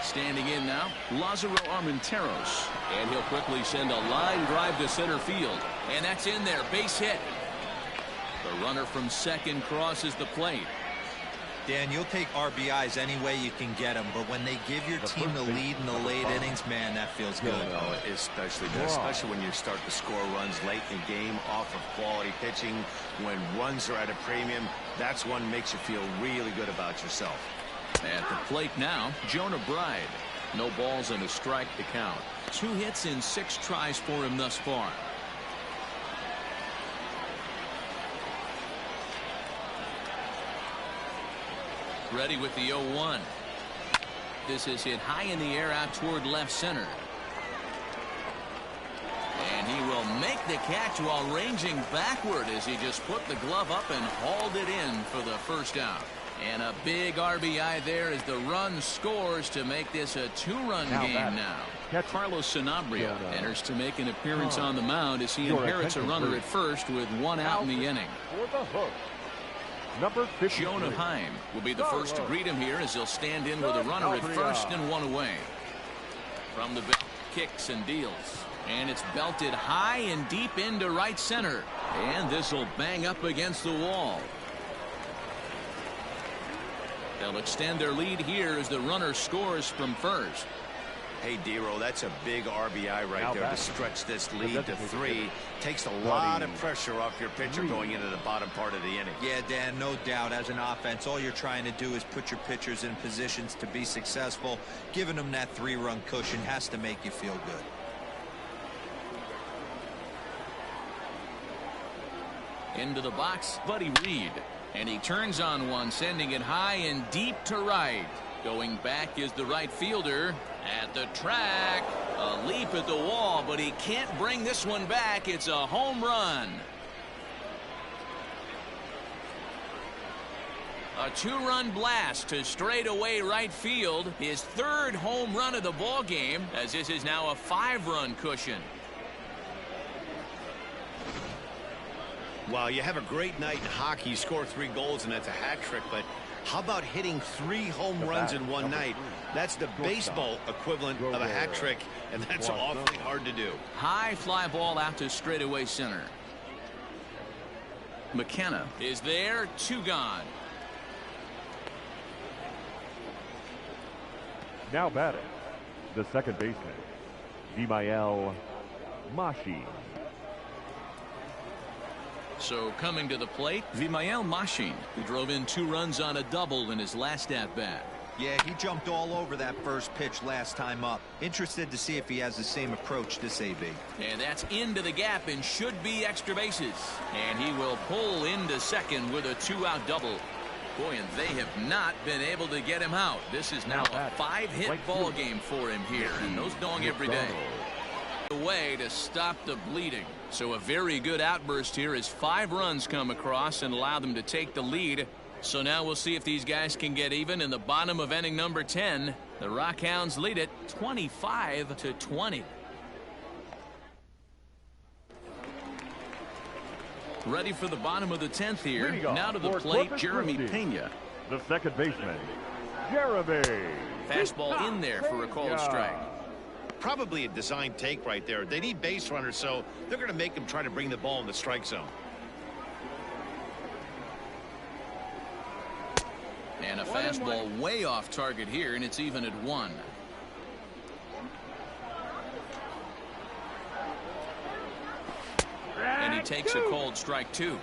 Standing in now, Lázaro Armenteros. And he'll quickly send a line drive to center field. And that's in there, base hit. The runner from second crosses the plate. Dan, you'll take RBIs any way you can get them, but when they give your team the lead in the late innings, man, that feels good. Oh, it especially does, especially when you start to score runs late in the game off of quality pitching. When runs are at a premium, that's one makes you feel really good about yourself. At the plate now, Jonah Bride. No balls and a strike to count. 2 hits in 6 tries for him thus far. Ready with the 0-1. This is hit high in the air out toward left center. And he will make the catch while ranging backward as he just put the glove up and hauled it in for the first out. And a big RBI there as the run scores to make this a 2-run game now. Carlos Sanabria enters to make an appearance on the mound as he inherits a runner at first with 1 out in the inning. For the hook, number 53. Jonah Heim will be the first to greet him here as he'll stand in with a runner at first and 1 away. From the belt, kicks and deals. And it's belted high and deep into right center. And this will bang up against the wall. They'll extend their lead here as the runner scores from first. Hey, Dero, that's a big RBI right there to stretch this lead to 3. Takes a lot of pressure off your pitcher going into the bottom part of the inning. Yeah, Dan, no doubt. As an offense, all you're trying to do is put your pitchers in positions to be successful. Giving them that 3-run cushion has to make you feel good. Into the box, Buddy Reed. And he turns on one, sending it high and deep to right. Going back is the right fielder at the track. A leap at the wall, but he can't bring this one back. It's a home run. A 2-run blast to straightaway right field. His 3rd home run of the ball game, as this is now a 5-run cushion. Well, you have a great night in hockey. You score 3 goals, and that's a hat trick. But how about hitting 3 home runs in one night? That's the baseball equivalent of a hat trick, and that's awfully hard to do. High fly ball out to straightaway center. McKenna is there, 2 gone. Now batting, the second baseman, Vimael Mashi. So coming to the plate, Vimael Mashi, who drove in 2 runs on a double in his last at-bat. Yeah, he jumped all over that first pitch last time up. Interested to see if he has the same approach this AB. And that's into the gap and should be extra bases. And he will pull into second with a 2-out double. Boy, and they have not been able to get him out. This is now a 5-hit ball game for him here, and those dong every day. A way to stop the bleeding. So a very good outburst here as 5 runs come across and allow them to take the lead. So now we'll see if these guys can get even in the bottom of inning number 10. The Rockhounds lead it 25-20. Ready for the bottom of the 10th here. Now to the plate, Jeremy Pena. The second baseman, Jeremy. Fastball in there for a called strike. Probably a design take right there. They need base runners, so they're going to make them try to bring the ball in the strike zone. And a fastball way off target here, and it's even at 1. And he takes a cold strike 2.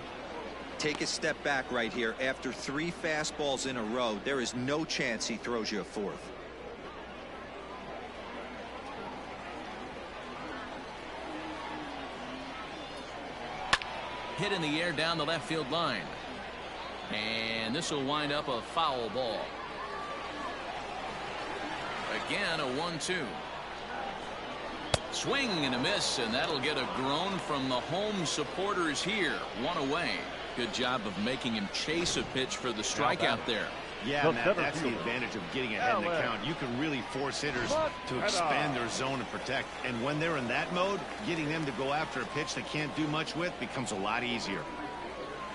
Take a step back right here. After 3 fastballs in a row, there is no chance he throws you a 4th. Hit in the air down the left field line. And this will wind up a foul ball. Again, a 1-2. Swing and a miss, and that'll get a groan from the home supporters here. 1 away. Good job of making him chase a pitch for the strikeout there. Yeah, Matt, that's the advantage of getting ahead in the count. You can really force hitters to expand their zone and protect. And when they're in that mode, getting them to go after a pitch they can't do much with becomes a lot easier.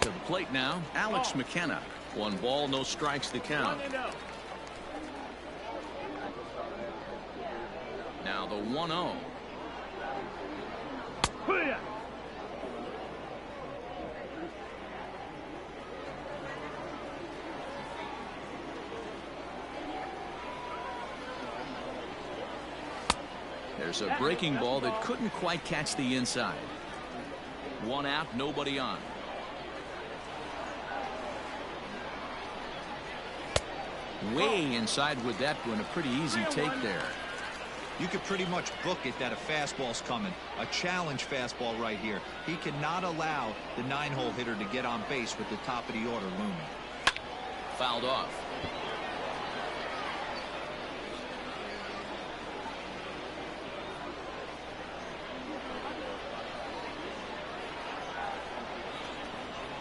To the plate now, Alex McKenna. 1 ball, no strikes to count. Now the 1-0. There's a breaking ball that couldn't quite catch the inside. 1 out, nobody on. Way inside with that one, a pretty easy take there. You could pretty much book it that a fastball's coming. A challenge fastball right here. He cannot allow the 9-hole hitter to get on base with the top of the order looming. Fouled off.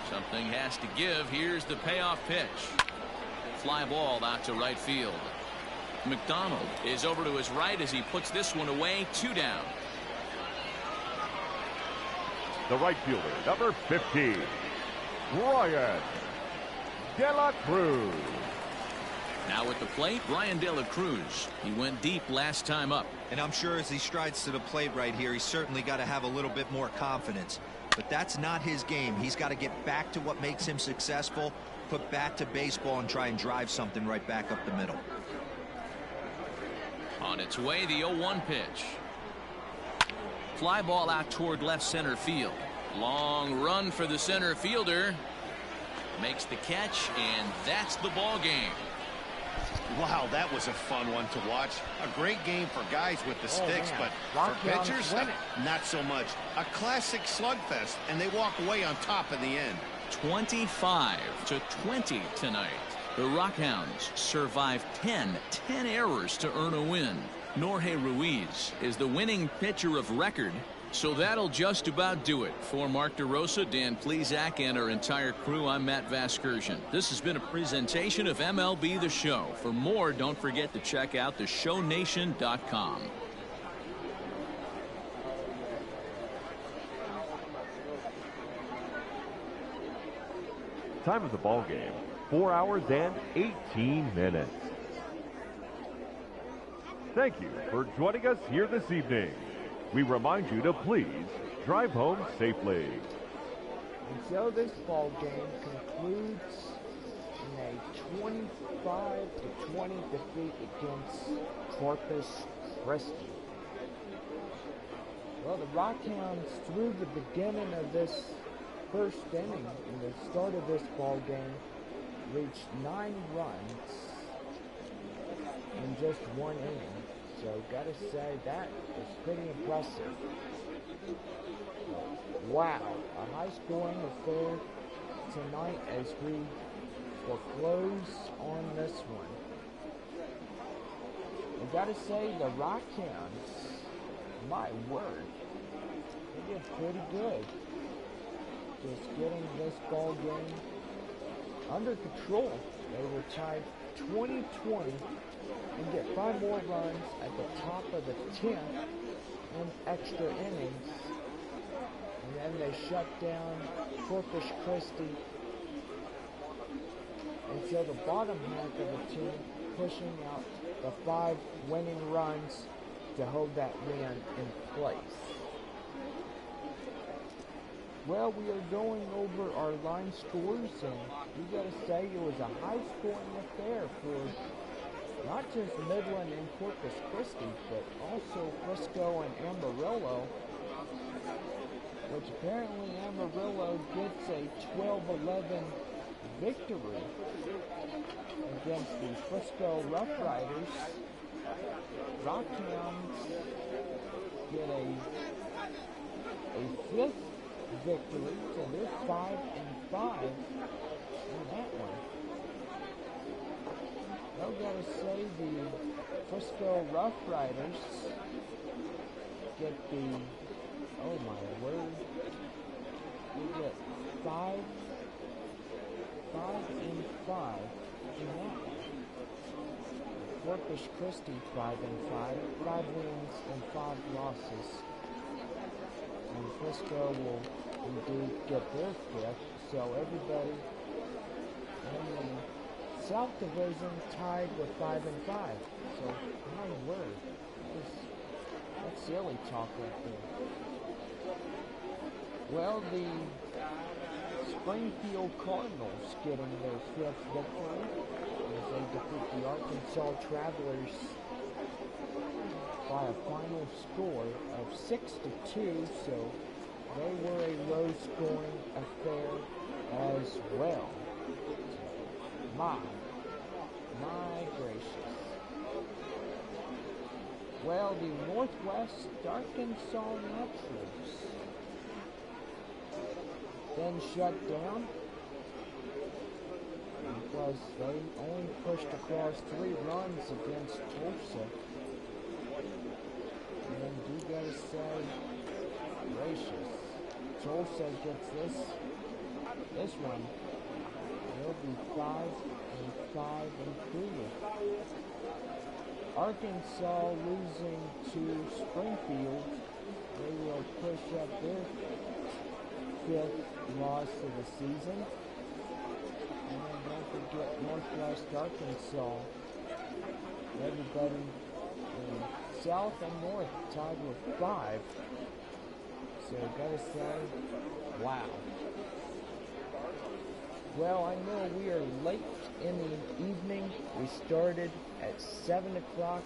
Something has to give. Here's the payoff pitch. Fly ball out to right field. McDonald is over to his right as he puts this one away. 2 down. The right fielder, number 15, Ryan De La Cruz. Now at the plate, Ryan De La Cruz. He went deep last time up. And I'm sure as he strides to the plate right here, he's certainly got to have a little bit more confidence. But that's not his game. He's got to get back to what makes him successful, put bat to baseball, and try and drive something right back up the middle. On its way, the 0-1 pitch. Fly ball out toward left center field. Long run for the center fielder. Makes the catch, and that's the ball game. Wow, that was a fun one to watch. A great game for guys with the sticks, but for pitchers, not so much. A classic slugfest, and they walk away on top in the end. 25-20 tonight. The Rockhounds survived 10 errors to earn a win. Jorge Ruiz is the winning pitcher of record. So that'll just about do it. For Mark DeRosa, Dan Plesac, and our entire crew, I'm Matt Vasgersian. This has been a presentation of MLB The Show. For more, don't forget to check out theshownation.com. Time of the ball game, 4 hours and 18 minutes. Thank you for joining us here this evening. We remind you to please drive home safely. And so this ball game concludes in a 25-20 defeat against Corpus Christi. Well, the Rockhounds, through the beginning of this first inning and the start of this ball game, reached 9 runs in just 1 inning. So, gotta say, that is pretty impressive. Wow, a high-scoring affair tonight as we foreclose on this one. I gotta say, the Rockhounds, my word, they did pretty good. Just getting this ball game under control. They were tied 20-20 and get 5 more runs at the top of the 10th in extra innings. And then they shut down Corpus Christi until the bottom half of the team, pushing out the 5 winning runs to hold that win in place. Well, we are going over our line scores, and we gotta say it was a high-scoring affair for not just Midland and Corpus Christi, but also Frisco and Amarillo, which apparently Amarillo gets a 12-11 victory against the Frisco Rough Riders. Rockhounds get a 5th victory, so they're 5-5 in that one. I've got to say the Frisco Rough Riders get the, oh my word, they get 5-5 in that one. Corpus Christi 5-5, 5 wins and 5 losses. And Frisco will indeed get their 5th, so everybody in the South Division tied with 5-5. So, my word, that's silly talk right there. Well, the Springfield Cardinals getting their 5th victory as they defeat the Arkansas Travelers by a final score of 6-2, so they were a low-scoring affair as well. My gracious. Well, the Northwest Arkansas Naturals then shut down because they only pushed across 3 runs against Tulsa. And you gotta say, gracious, Tulsa gets this one. They'll be 5-3. Arkansas losing to Springfield, they will push up their 5th loss of the season. And don't forget Northwest Arkansas. Everybody in South and North tied with 5. So gotta say, wow. Well, I know we are late in the evening. We started at 7 o'clock.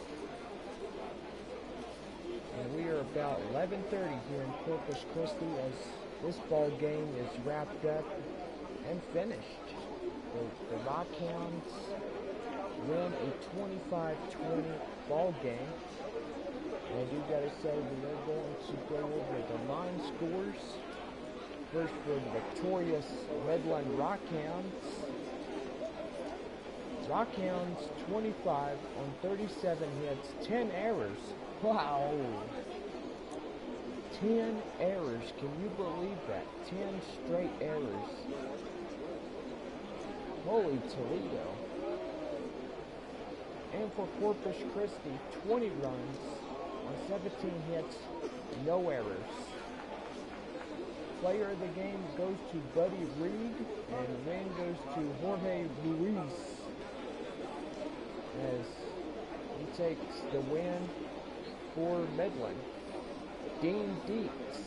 And we are about 11:30 here in Corpus Christi as this ball game is wrapped up and finished. The Rockhounds win a 25-20 ball game. And you gotta say we are going to go over the line scores. First for the victorious Midland Rockhounds. Rockhounds 25 on 37 hits, 10 errors. Wow! 10 errors. Can you believe that? 10 straight errors. Holy Toledo. And for Corpus Christi, 20 runs on 17 hits, no errors. Player of the game goes to Buddy Reed, and win goes to Jorge Luis as he takes the win for Midland. Dean Dietz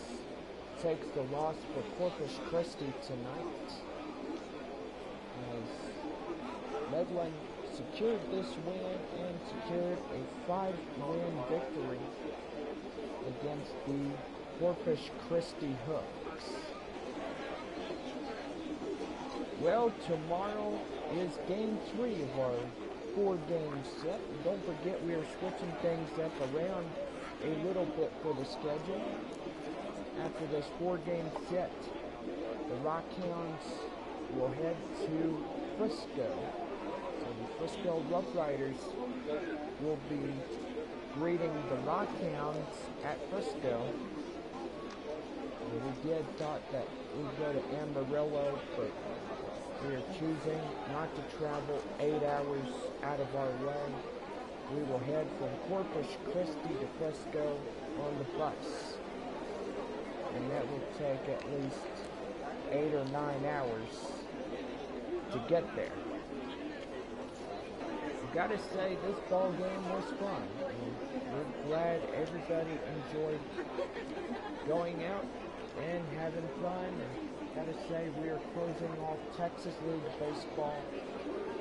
takes the loss for Corpus Christi tonight as Midland secured this win and secured a 5-win victory against the Corpus Christi Hooks. Well, tomorrow is game 3 of our 4-game set. And don't forget we are switching things up around a little bit for the schedule. After this 4-game set, the Rockhounds will head to Frisco. So the Frisco Rough Riders will be greeting the Rockhounds at Frisco. And we did thought that we'd go to Amarillo, but we are choosing not to travel 8 hours out of our way. We will head from Corpus Christi to Frisco on the bus. And that will take at least 8 or 9 hours to get there. gotta say this ball game was fun. And we're glad everybody enjoyed going out and having fun. And gotta say we are closing off Texas League Baseball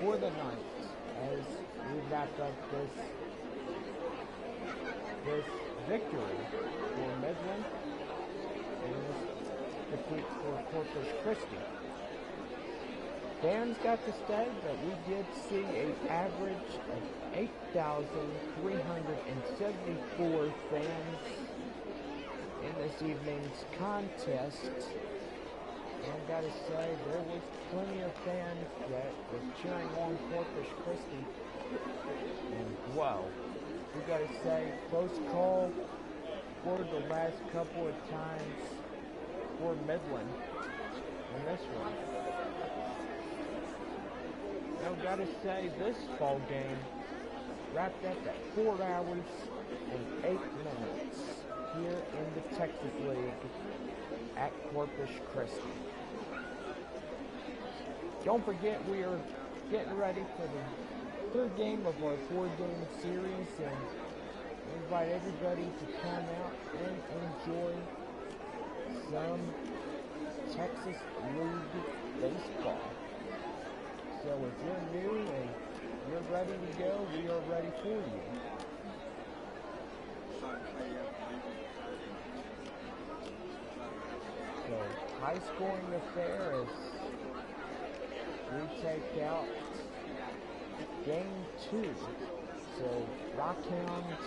for the night as we wrap up this victory for Midland and this defeat for Corpus Christi. Fans got to stay, but we did see an average of 8,374 fans in this evening's contest. And gotta say, there was plenty of fans that were cheering on Corpus Christi. And wow, we gotta say, close call for the last couple of times for Midland in this one. Now, gotta say, this ball game wrapped up at 4 hours and 8 minutes here in the Texas League at Corpus Christi. Don't forget, we are getting ready for the third game of our 4-game series, and we invite everybody to come out and enjoy some Texas League baseball. So if you're new and you're ready to go, we are ready for you. So, high scoring affair as we take out game 2. So, Rockhounds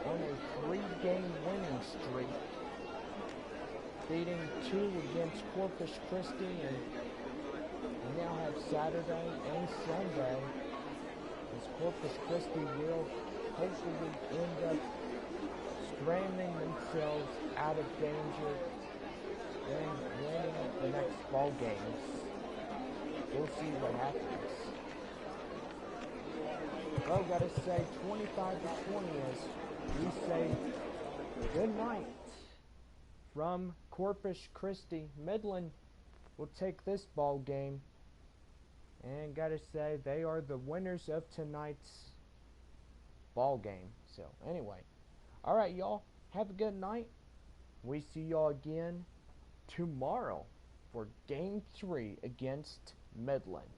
on a 3-game winning streak, beating 2 against Corpus Christi, and we now have Saturday and Sunday as Corpus Christi will hopefully end up scrambling themselves out of danger and winning the next ball games. We'll see what happens. Well, gotta say 25-20 as we say good night from Corpus Christi. Midland will take this ball game, and gotta say they are the winners of tonight's ball game. So anyway, alright y'all, have a good night. We see y'all again tomorrow for game 3 against Midland.